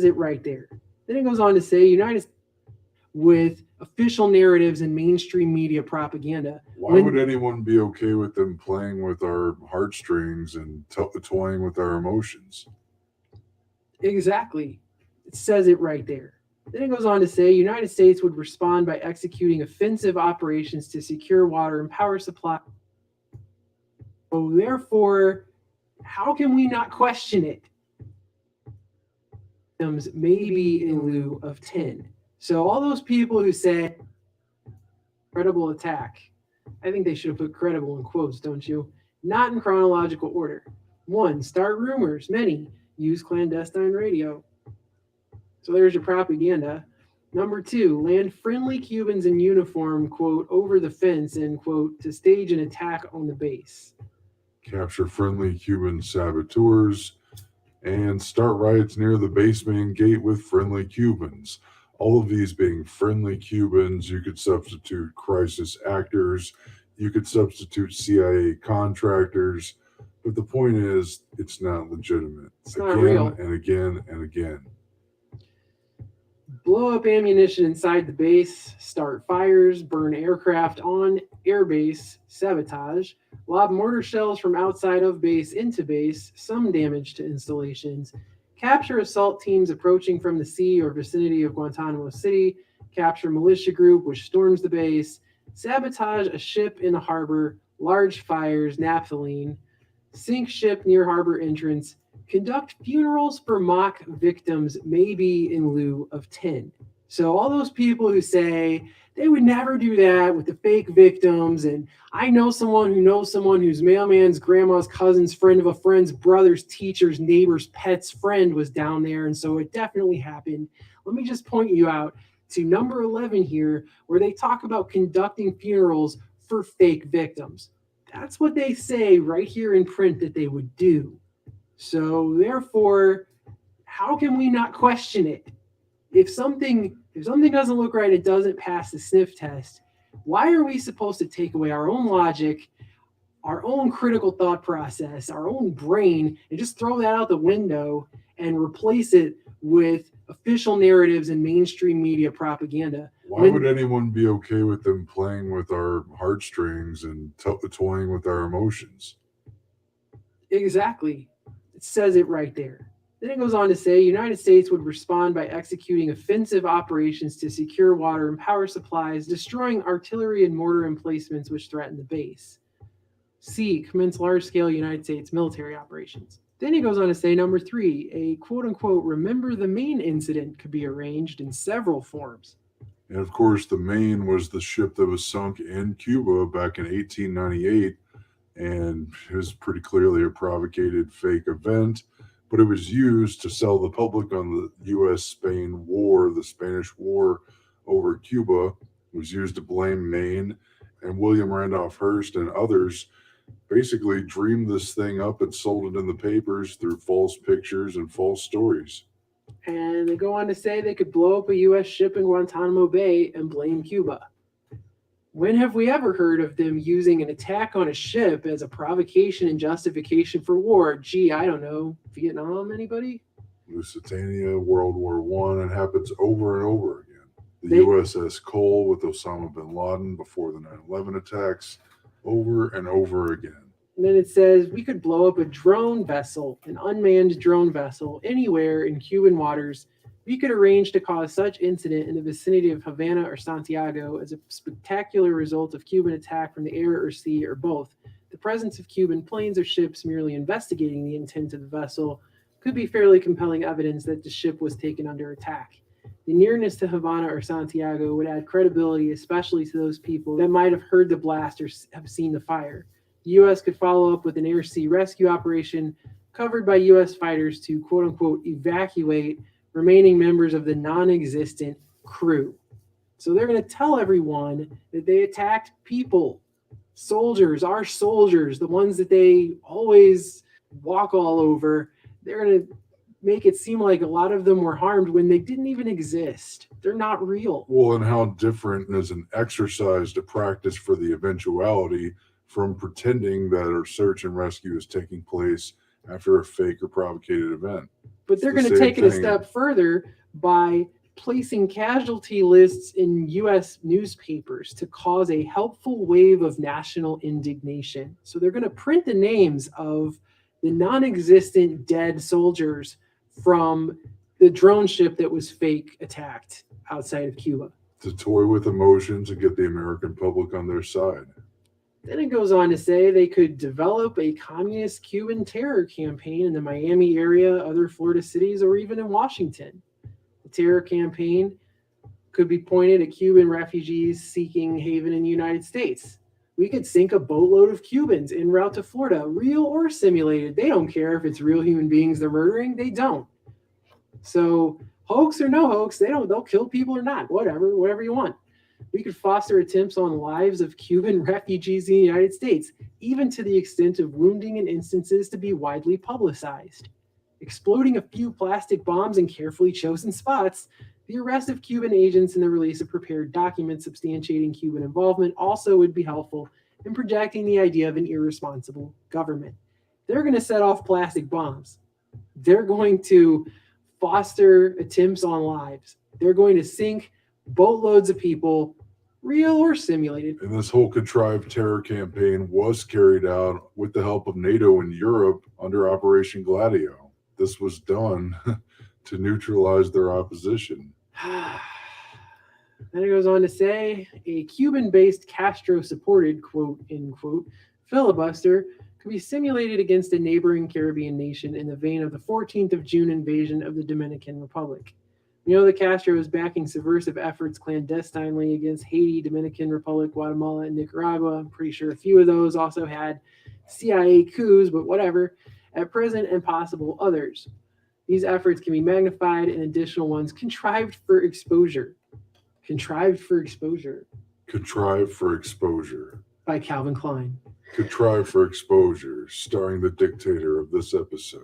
it right there. Then it goes on to say, United States with official narratives and mainstream media propaganda. Why would anyone be okay with them playing with our heartstrings and toying with our emotions? Exactly. It says it right there. Then it goes on to say, United States would respond by executing offensive operations to secure water and power supply. So therefore, how can we not question it? Maybe in lieu of 10. So all those people who say credible attack, I think they should have put credible in quotes, don't you? Not in chronological order. 1, start rumors. Many, use clandestine radio. So there's your propaganda. Number 2, land friendly Cubans in uniform, quote, over the fence, end quote, to stage an attack on the base. Capture friendly Cuban saboteurs and start riots near the basement gate with friendly Cubans. All of these being friendly Cubans. You could substitute crisis actors. You could substitute CIA contractors. But the point is, it's not legitimate. It's not real. And again and again. Blow up ammunition inside the base, start fires, burn aircraft on airbase, sabotage, lob mortar shells from outside of base into base, some damage to installations, capture assault teams approaching from the sea or vicinity of Guantanamo City, capture militia group which storms the base, sabotage a ship in the harbor, large fires, naphthalene, sink ship near harbor entrance, conduct funerals for mock victims, maybe in lieu of 10. So all those people who say they would never do that with the fake victims, and I know someone who knows someone whose mailman's grandma's cousin's friend of a friend's brother's teacher's neighbor's pet's friend was down there, and so it definitely happened. Let me just point you out to number 11 here, where they talk about conducting funerals for fake victims. That's what they say right here in print that they would do. So therefore, how can we not question it? If something doesn't look right, it doesn't pass the sniff test. Why are we supposed to take away our own logic, our own critical thought process, our own brain, and just throw that out the window and replace it with official narratives and mainstream media propaganda? Why would anyone be okay with them playing with our heartstrings and toying with our emotions? Exactly. It says it right there. Then it goes on to say, United States would respond by executing offensive operations to secure water and power supplies, destroying artillery and mortar emplacements which threaten the base. C, commence large-scale United States military operations. Then he goes on to say, number 3, a quote-unquote remember the Maine incident could be arranged in several forms. And of course, the Maine was the ship that was sunk in Cuba back in 1898, and it was pretty clearly a provocated fake event, but it was used to sell the public on the U.S.-Spain War, the Spanish War over Cuba. It was used to blame Maine, and William Randolph Hearst and others basically dreamed this thing up and sold it in the papers through false pictures and false stories. And they go on to say they could blow up a U.S. ship in Guantanamo Bay and blame Cuba. When have we ever heard of them using an attack on a ship as a provocation and justification for war? Gee, I don't know. Vietnam, anybody? Lusitania, World War I, it happens over and over again. The USS Cole with Osama bin Laden before the 9/11 attacks, over and over again. And then it says we could blow up a drone vessel, an unmanned drone vessel, anywhere in Cuban waters. We could arrange to cause such incident in the vicinity of Havana or Santiago as a spectacular result of Cuban attack from the air or sea or both. The presence of Cuban planes or ships merely investigating the intent of the vessel could be fairly compelling evidence that the ship was taken under attack. The nearness to Havana or Santiago would add credibility, especially to those people that might have heard the blast or have seen the fire. The U.S. could follow up with an air-sea rescue operation covered by U.S. fighters to quote-unquote evacuate remaining members of the non-existent crew. So they're going to tell everyone that they attacked people, soldiers, our soldiers, the ones that they always walk all over. They're going to make it seem like a lot of them were harmed when they didn't even exist. They're not real. Well, and how different is an exercise to practice for the eventuality from pretending that a search and rescue is taking place after a fake or provocated event? But they're going to take it a step further by placing casualty lists in U.S. newspapers to cause a helpful wave of national indignation. So they're going to print the names of the non-existent dead soldiers from the drone ship that was fake attacked outside of Cuba. To toy with emotions and get the American public on their side. Then it goes on to say they could develop a communist Cuban terror campaign in the Miami area, other Florida cities, or even in Washington. The terror campaign could be pointed at Cuban refugees seeking haven in the United States. We could sink a boatload of Cubans en route to Florida, real or simulated. They don't care if it's real human beings they're murdering. They don't. So hoax or no hoax, they'll kill people or not, whatever you want. We could foster attempts on lives of Cuban refugees in the United States, even to the extent of wounding in instances to be widely publicized. Exploding a few plastic bombs in carefully chosen spots, the arrest of Cuban agents and the release of prepared documents substantiating Cuban involvement also would be helpful in projecting the idea of an irresponsible government. They're going to set off plastic bombs. They're going to foster attempts on lives. They're going to sink boatloads of people, real or simulated. And this whole contrived terror campaign was carried out with the help of NATO in Europe under Operation Gladio. This was done to neutralize their opposition. Then it goes on to say a Cuban-based Castro-supported, quote, end quote, filibuster could be simulated against a neighboring Caribbean nation in the vein of the 14th of June invasion of the Dominican Republic. You know, the Castro is backing subversive efforts clandestinely against Haiti, Dominican Republic, Guatemala, and Nicaragua. I'm pretty sure a few of those also had CIA coups, but whatever, at present and possible others. These efforts can be magnified and additional ones contrived for exposure. Contrived for exposure. Contrived for Exposure. By Calvin Klein. Contrived for Exposure, starring the dictator of this episode.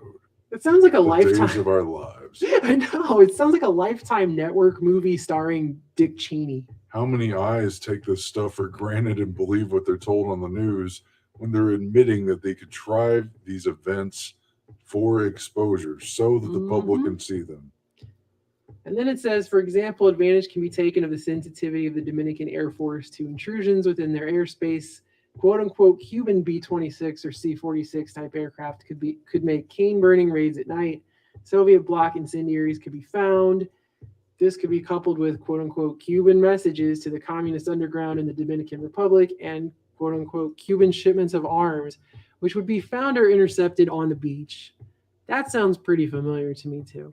It sounds like a The Lifetime. Days of Our Lives. I know. It sounds like a Lifetime Network movie starring Dick Cheney. How many eyes take this stuff for granted and believe what they're told on the news when they're admitting that they contrive these events for exposure so that the public can see them? And then it says, for example, advantage can be taken of the sensitivity of the Dominican Air Force to intrusions within their airspace. Quote unquote Cuban B-26 or C-46 type aircraft could make cane burning raids at night. Soviet bloc incendiaries could be found. This could be coupled with quote unquote Cuban messages to the communist underground in the Dominican Republic and quote unquote Cuban shipments of arms, which would be found or intercepted on the beach. That sounds pretty familiar to me too.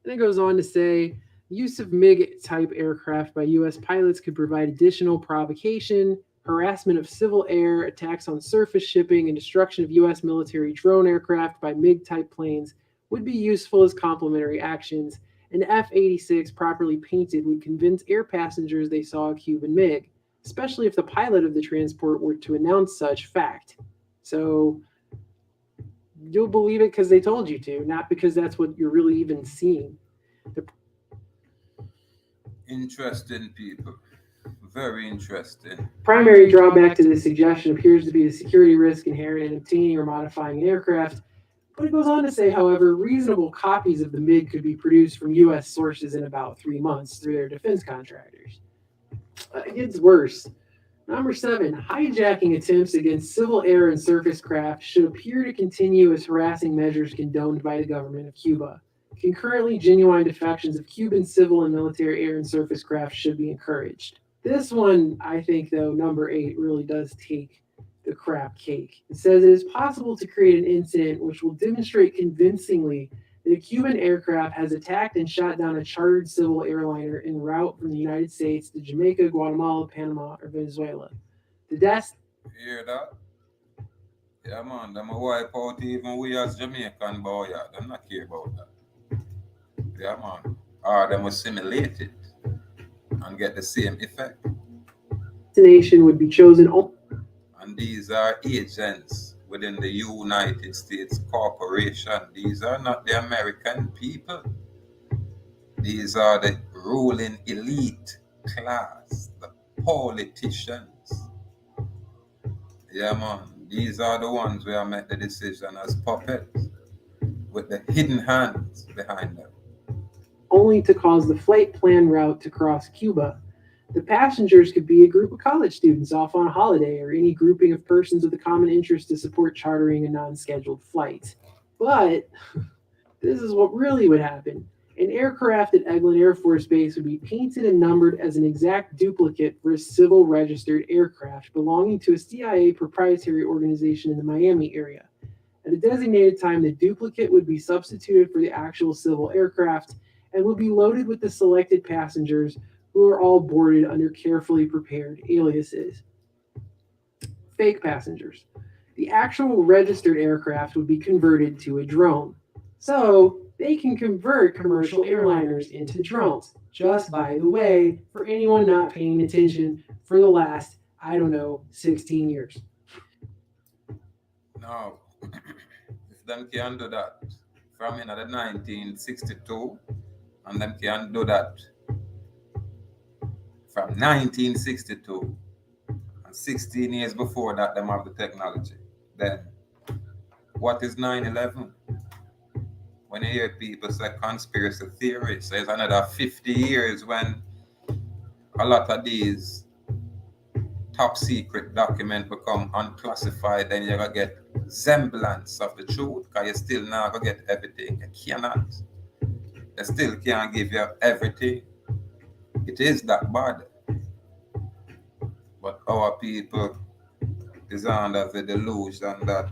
And it goes on to say use of MiG type aircraft by U.S. pilots could provide additional provocation, harassment of civil air, attacks on surface shipping, and destruction of U.S. military drone aircraft by MiG type planes would be useful as complementary actions. An F 86 properly painted would convince air passengers they saw a Cuban MiG, especially if the pilot of the transport were to announce such fact. So you'll believe it because they told you to, not because that's what you're really even seeing. Interesting people. Very interesting. Primary drawback to this suggestion appears to be the security risk inherent in obtaining or modifying an aircraft. But it goes on to say, however, reasonable copies of the MiG could be produced from U.S. sources in about 3 months through their defense contractors. It gets worse. Number 7, hijacking attempts against civil air and surface craft should appear to continue as harassing measures condoned by the government of Cuba. Concurrently, genuine defections of Cuban civil and military air and surface craft should be encouraged. This one, I think, though, number 8 really does take the crap cake. It says it is possible to create an incident which will demonstrate convincingly that a Cuban aircraft has attacked and shot down a chartered civil airliner en route from the United States to Jamaica, Guatemala, Panama, or Venezuela. The deaths. You hear that? Yeah, man, them a wipe out even we as Jamaican boy, yeah, them not care about that. Yeah, man. Or them assimilate it and get the same effect. Destination would be chosen. And these are agents within the United States corporation. These are not the American people. These are the ruling elite class, the politicians. Yeah, man. These are the ones who have made the decision as puppets with the hidden hands behind them. Only to cause the flight plan route to cross Cuba. The passengers could be a group of college students off on holiday or any grouping of persons with a common interest to support chartering a non-scheduled flight. But this is what really would happen. An aircraft at Eglin Air Force Base would be painted and numbered as an exact duplicate for a civil registered aircraft belonging to a CIA proprietary organization in the Miami area. At a designated time, the duplicate would be substituted for the actual civil aircraft and would be loaded with the selected passengers who are all boarded under carefully prepared aliases. Fake passengers. The actual registered aircraft would be converted to a drone. So they can convert commercial airliners into drones. Just by the way, for anyone not paying attention for the last, 16 years. Now, if them can do that from the 1962, and them can do that from 1962 and 16 years before that, them have the technology. Then, what is 9/11? When you hear people say conspiracy theory, so it's another 50 years when a lot of these top secret documents become unclassified, then you're going to get semblance of the truth, because you still not going to get everything. You cannot. They still can't give you everything. It is that bad. But our people is under the delusion that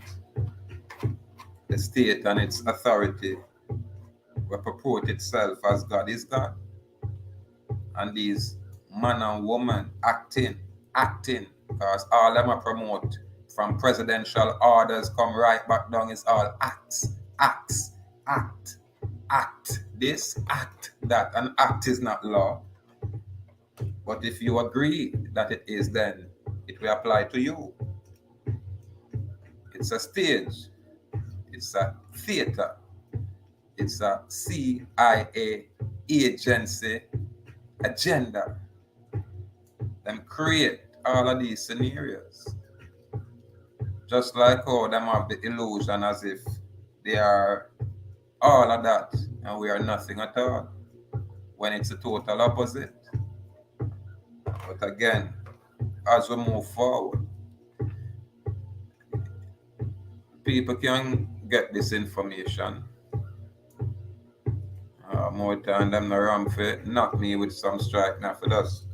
the state and its authority will purport itself as God is God. And these man and woman acting, because all them are promote from presidential orders come right back down, it's all act, this, act that. And act is not law. But if you agree that it is, then it will apply to you. It's a stage. It's a theater. It's a CIA agency agenda. Them create all of these scenarios. Just like how them have the illusion as if they are all of that and we are nothing at all, when it's a total opposite. But again, as we move forward, people can get this information. More time them no wrong for knock me with some strike, not for us.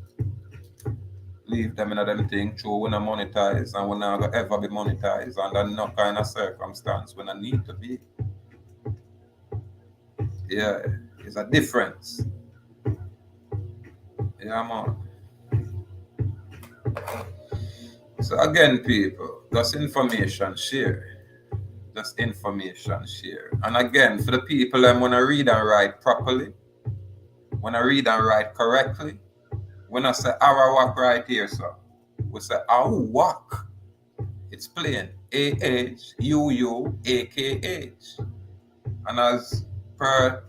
Leave them in them thing, true, we not monetize and we not ever be monetized under no kind of circumstance when I need to be. Yeah, it's a difference. Yeah, man. So again, people, just information share. Just information share. And again, for the people that want to read and write properly, want to read and write correctly, when I say ahuuahkhuu right here, so we say ahuuahkhuu. It's plain. ahuuahkhuu. And as per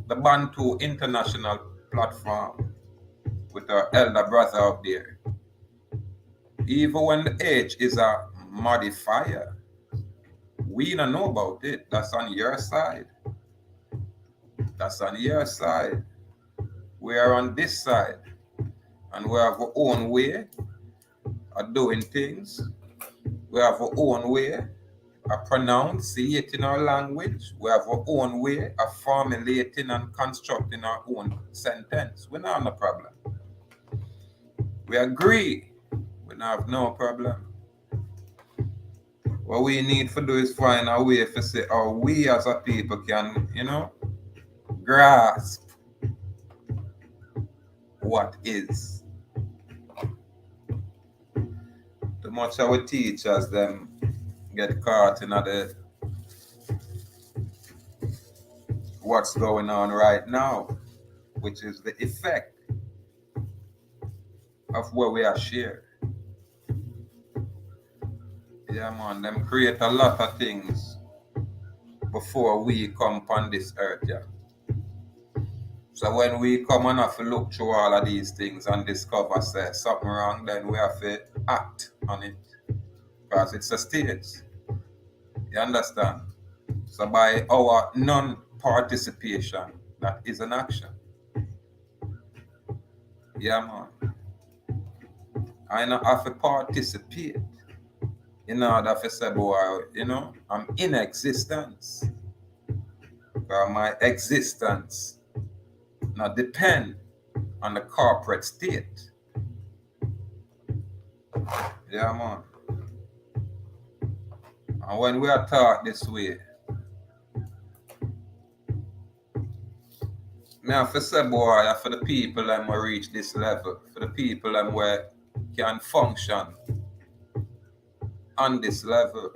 the Bantu International platform with our elder brother up there, even when the H is a modifier, we don't know about it. That's on your side. That's on your side. We are on this side. And we have our own way of doing things. We have our own way of pronunciating our language. We have our own way of formulating and constructing our own sentence. We don't have no problem. We agree. We don't have no problem. What we need to do is find a way to say how we as a people can, grasp what is. Too much our teachers them get caught in what's going on right now, which is the effect of what we are sharing. Yeah, man, them create a lot of things before we come on this earth, yeah. So when we come and have to look through all of these things and discover say something wrong, then we have to act on it. Because it's a stage. You understand? So by our non-participation, that is an action. Yeah, man. I don't have to participate in order to say, boy, I'm in existence. Because my existence now depend on the corporate state. Yeah, man. And when we are taught this way, I have to say, boy, for the people that will reach this level, for the people that can function on this level,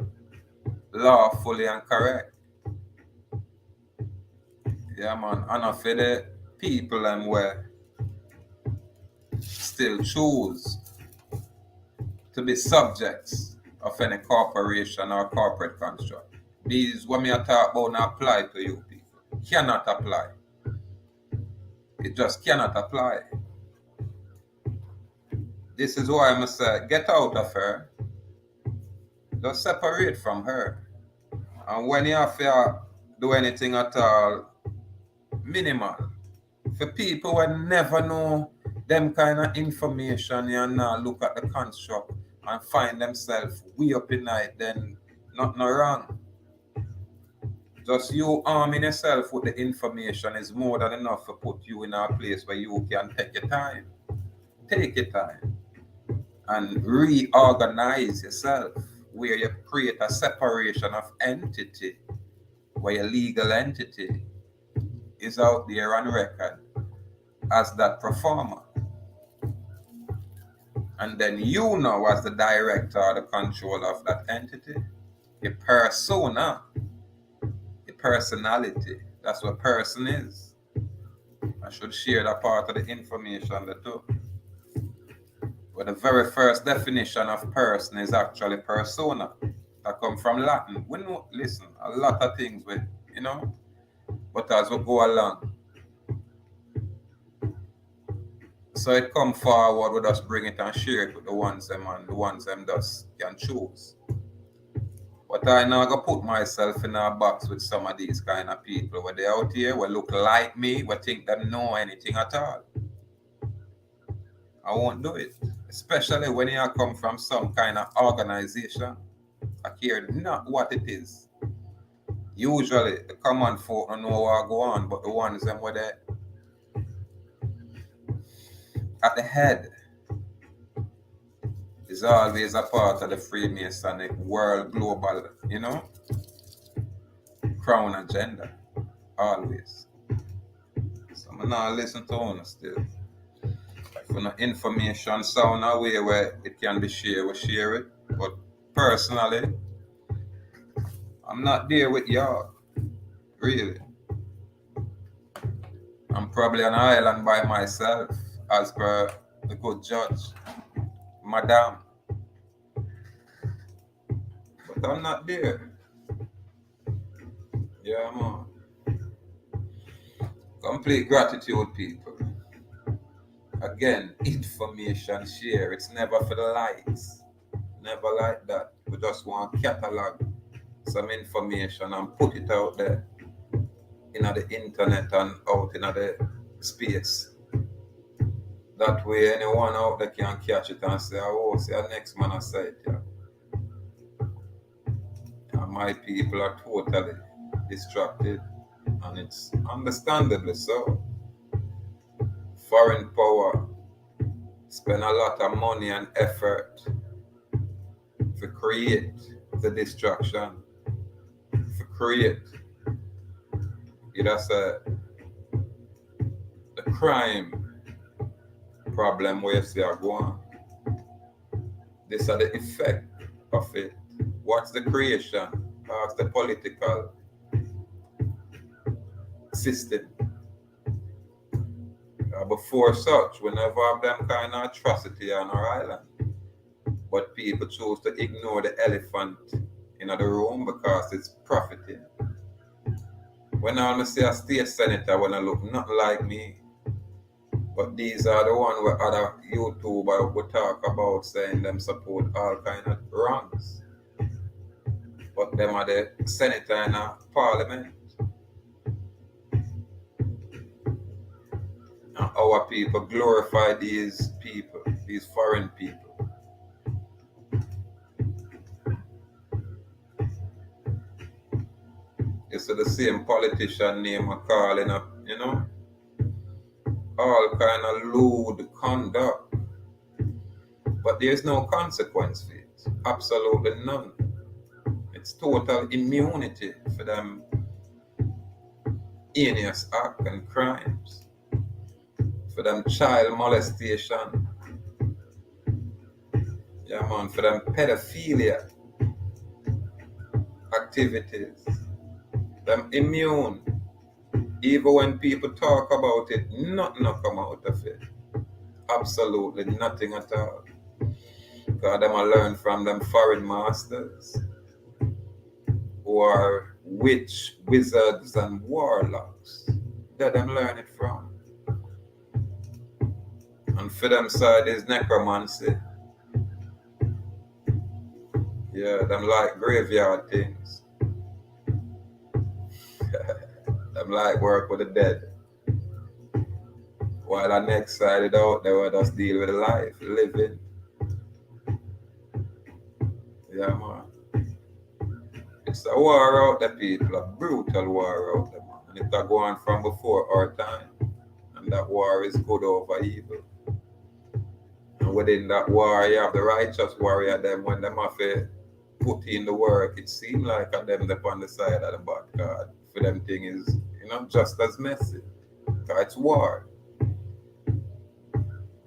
lawfully and correct. Yeah, man. And for the people that will still choose to be subjects of any corporation or corporate construct. These what me I talk about now apply to you people. Cannot apply. It just cannot apply. This is why I must say, get out of her. Just separate from her. And when you have to do anything at all, minimal. For people who never know them kind of information, you now look at the construct and find themselves way up in night, then nothing wrong. Just you arming yourself with the information is more than enough to put you in a place where you can take your time. Take your time and reorganize yourself, where you create a separation of entity, where your legal entity is out there on record as that performer. And then you know as the director or the controller of that entity, your persona, your personality, that's what person is. I should share that part of the information there too. But the very first definition of person is actually persona. That comes from Latin. We know, listen, a lot of things with, but as we go along. So it come forward, we just bring it and share it with the ones them and the ones them just can choose. But I now go put myself in a box with some of these kind of people where they out here, will look like me, will think they know anything at all. I won't do it. Especially when you come from some kind of organization. I care not what it is. Usually the common folk don't know what go on, but the ones them where they at the head is always a part of the Freemasonic world global, crown agenda. Always. I'm not listen to one still. For the information sound away where it can be shared, we share it. But personally, I'm not there with y'all. Really. I'm probably on an island by myself, as per the good judge, Madam. But I'm not there. Yeah, man. Complete gratitude, people. Again, information share. It's never for the likes. Never like that. We just want to catalog some information and put it out there in the internet and out in the space. That way anyone out there can catch it and say, oh, see the next man I say it, yeah. And my people are totally distracted, and it's understandably so. Foreign power spend a lot of money and effort to create the distraction, to create, it has the crime problem where you see are going. These are the effect of it. What's the creation? Ask the political system. Before such, we never have them kind of atrocity on our island. But people choose to ignore the elephant in the room because it's profiting. When I see a state senator, when I look nothing like me, but these are the ones where other YouTubers will talk about saying them support all kind of wrongs. But them are the senator in a parliament. And our people glorify these people, these foreign people. It's the same politician name I calling up, you know, all kind of lewd conduct. But there's no consequence for it. Absolutely none. It's total immunity for them heinous acts and crimes. For them child molestation. Yeah, man, for them pedophilia activities. Them immune. Even when people talk about it, nothing will come out of it. Absolutely nothing at all. Because them I learn from them foreign masters who are witch, wizards, and warlocks. That them learn it from. And for them side is necromancy. Yeah, them like graveyard things. Them like work with the dead. While the next side is out there, we just deal with life, living. Yeah, man. It's a war out there, people, a brutal war out there, man. And it's a going from before our time. And that war is good over evil. And within that war, you have the righteous warrior, them when them have to put in the work, it seems like them on the side of the bad card. For them thing is, you know, just as messy. Because it's war.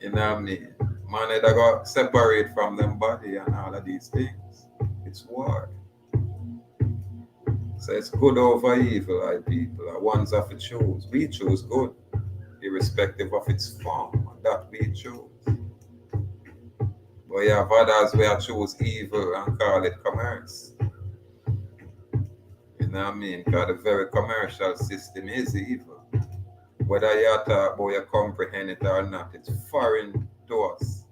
You know what I mean? Man, they got separate from them body and all of these things. It's war. So it's good over evil, like people. Ones have to choose. We choose good, irrespective of its form. That we choose. But you have others where choose evil and call it commerce. You know what I mean? Because the very commercial system is evil. Whether you talk about you comprehend it or not, it's foreign to us.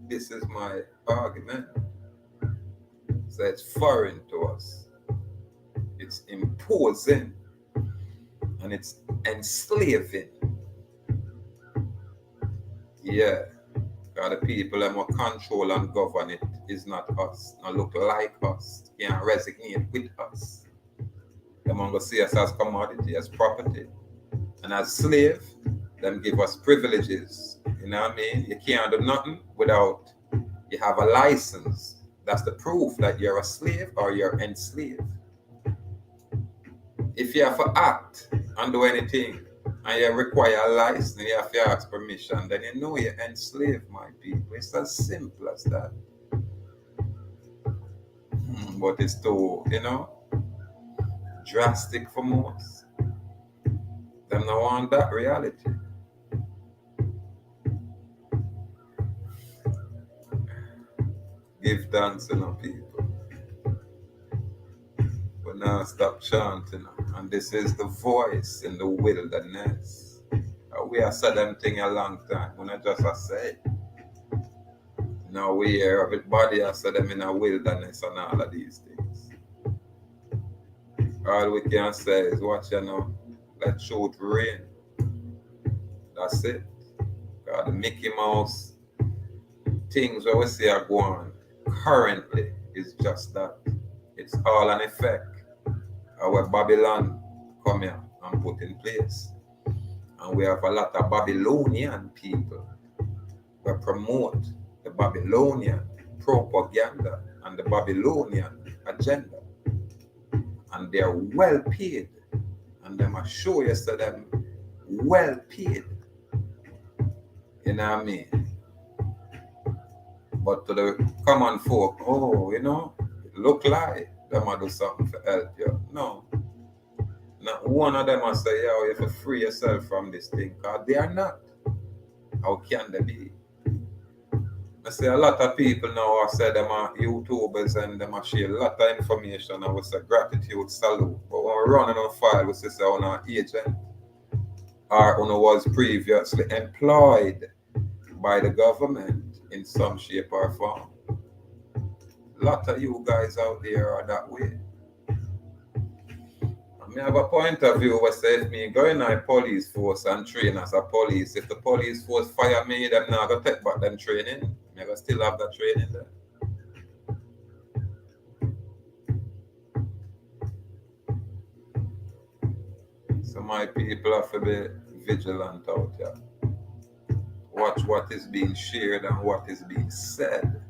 This is my argument. So it's foreign to us. It's imposing and it's enslaving. Yeah. Because the people that will control and govern it is not us. Not look like us. Can't resonate with us. They want to see us as commodity, as property. And as slave, them give us privileges. You know what I mean? You can't do nothing without you have a license. That's the proof that you're a slave or you're enslaved. If you have to act and do anything, and you require a license, you have to ask permission, then you know you enslave my people. It's as simple as that. But it's too, drastic for most. Them don't want that reality. Give thanks to no people. But now stop chanting. And this is the voice in the wilderness. We have said them thing a long time. When I just have said. Now we hear everybody has said them in a wilderness and all of these things. All we can say is watch let truth reign. That's it. God, the Mickey Mouse things where we see are going currently is just that. It's all an effect. Our Babylon come here and put in place. And we have a lot of Babylonian people who promote the Babylonian propaganda and the Babylonian agenda. And they're well paid. And them assure you to them well paid. You know what I mean? But to the common folk, it look like them do something to help you. No. Not one of them will say, you have to free yourself from this thing, because they are not. How can they be? I say a lot of people now say them are YouTubers and them are share a lot of information and we say gratitude, salute. But when we run on a file, we say on our agent or who was previously employed by the government in some shape or form. A lot of you guys out there are that way. I have a point of view where say if me go in a police force and train as a police, if the police force fire me, them not going to take back them training. I go still have that training there. So my people have to be vigilant out there. Watch what is being shared and what is being said.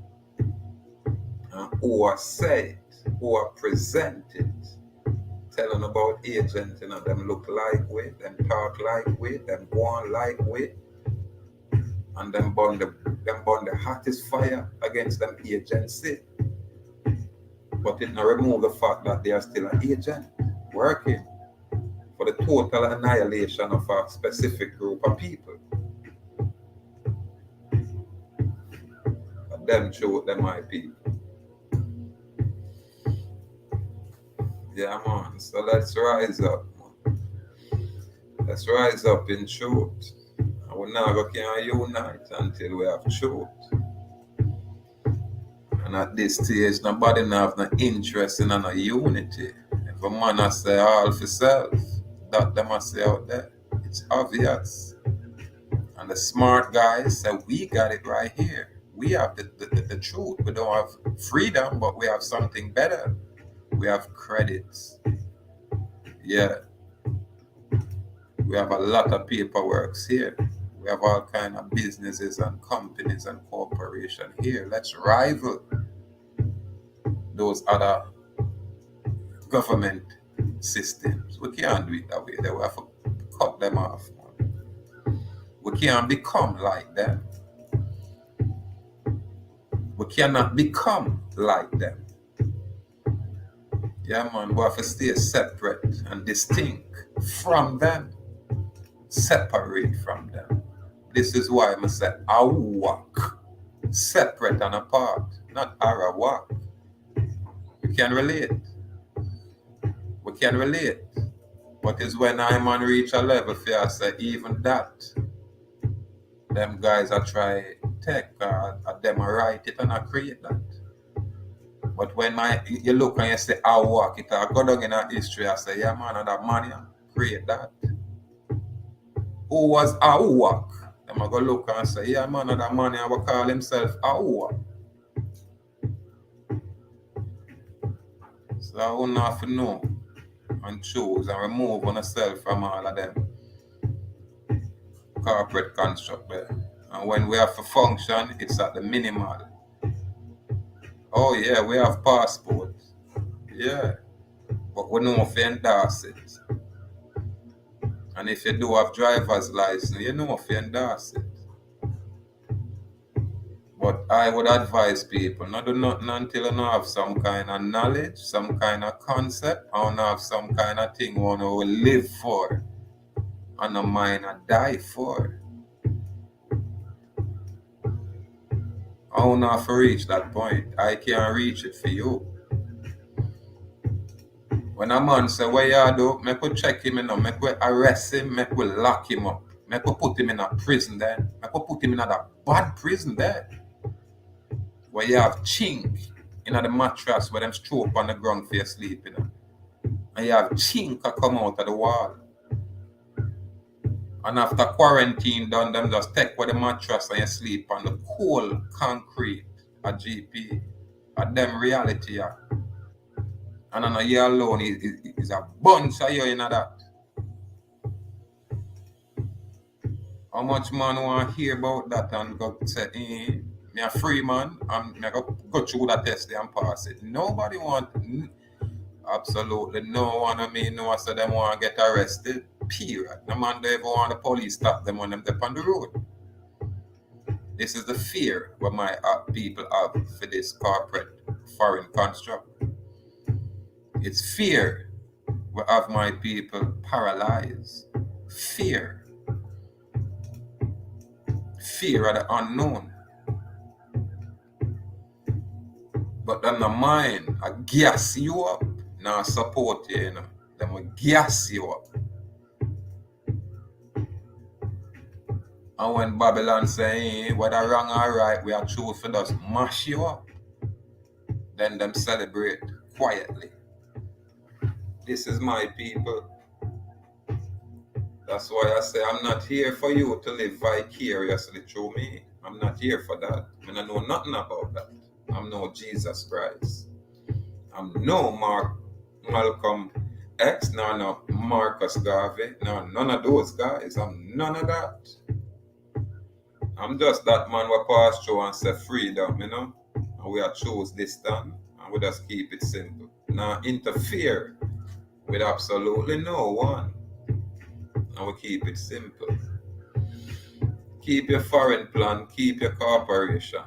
And who are said, who are presented. Telling about agents, them look like way, them talk like way, them go on like way. And them burn the hottest fire against them agency. But it not remove the fact that they are still an agent working for the total annihilation of a specific group of people. But them truth, them my people. Yeah, man. So let's rise up, man. Let's rise up in truth. And we never can unite until we have truth. And at this stage, nobody have no interest in no unity. If a man has say all for self, that them must say out there. It's obvious. And the smart guys say, we got it right here. We have the truth. We don't have freedom, but we have something better. We have credits. Yeah. We have a lot of paperwork here. We have all kind of businesses and companies and corporations here. Let's rival those other government systems. We can't do it that way. They will have to cut them off. We can't become like them. We cannot become like them. Yeah, man, we have to stay separate and distinct from them. Separate from them. This is why I say ahuuahkhuu. Separate and apart, not arawak. We can relate. We can relate. But it's when I man reach a level for I say even that, them guys are try take them write it and I create that. But when you look and you say ahuuahkhuu, it go down in our history, I say, yeah man, and that man create that. Who was ahuuahkhuu? Them I go look and say, yeah man, and that man will call himself ahuuahkhuu. So I wouldn't have to know and choose and remove ourselves from all of them corporate construct there. And when we have to function, it's at the minimal. Oh yeah, we have passports. Yeah. But we know if we endorse it. And if you do have driver's license, you know if you endorse it. But I would advise people not do nothing until you have some kind of knowledge, some kind of concept, or have some kind of thing you want to live for, and a mind to die for. I want to have to reach that point. I can't reach it for you. When a man say, what you do, make we check him, make we arrest him, make we lock him up, make we put him in a prison there, make we put him in a bad prison there, where you have chink in the mattress where them stroke on the ground for you sleeping. And you have chink come out of the wall. And after quarantine done, them just take with the mattress and you sleep on the cold concrete at GP. At them reality. And on a year alone is a bunch of you in that. How much man want to hear about that and go say, me a free man, and me go through that test and pass it. Nobody want, absolutely no one of me know so them want to get arrested, period. No man don't ever want the police stop them when them step on the road. This is the fear what my people have for this corporate foreign construct. It's fear what have my people paralyzed. Fear. Fear of the unknown. But then the mind, I gas you up, now support you, you know. Them will gas you up. And when Babylon say, whether wrong or right, we are choose for us, mash you up. Then them celebrate quietly. This is my people. That's why I say I'm not here for you to live vicariously through me. I'm not here for that. I know nothing about that. I'm no Jesus Christ. I'm no Malcolm X, no Marcus Garvey, no none of those guys. I'm none of that. I'm just that man who pass through and say freedom, you know. And we are choose this time, and we just keep it simple. Now interfere with absolutely no one. And we keep it simple. Keep your foreign plan, keep your corporation.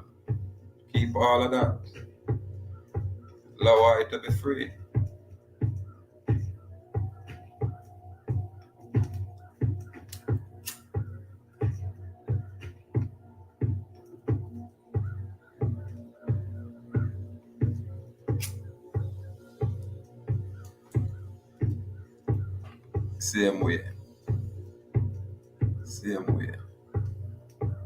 Keep all of that. Allow it to be free. Same way. Same way.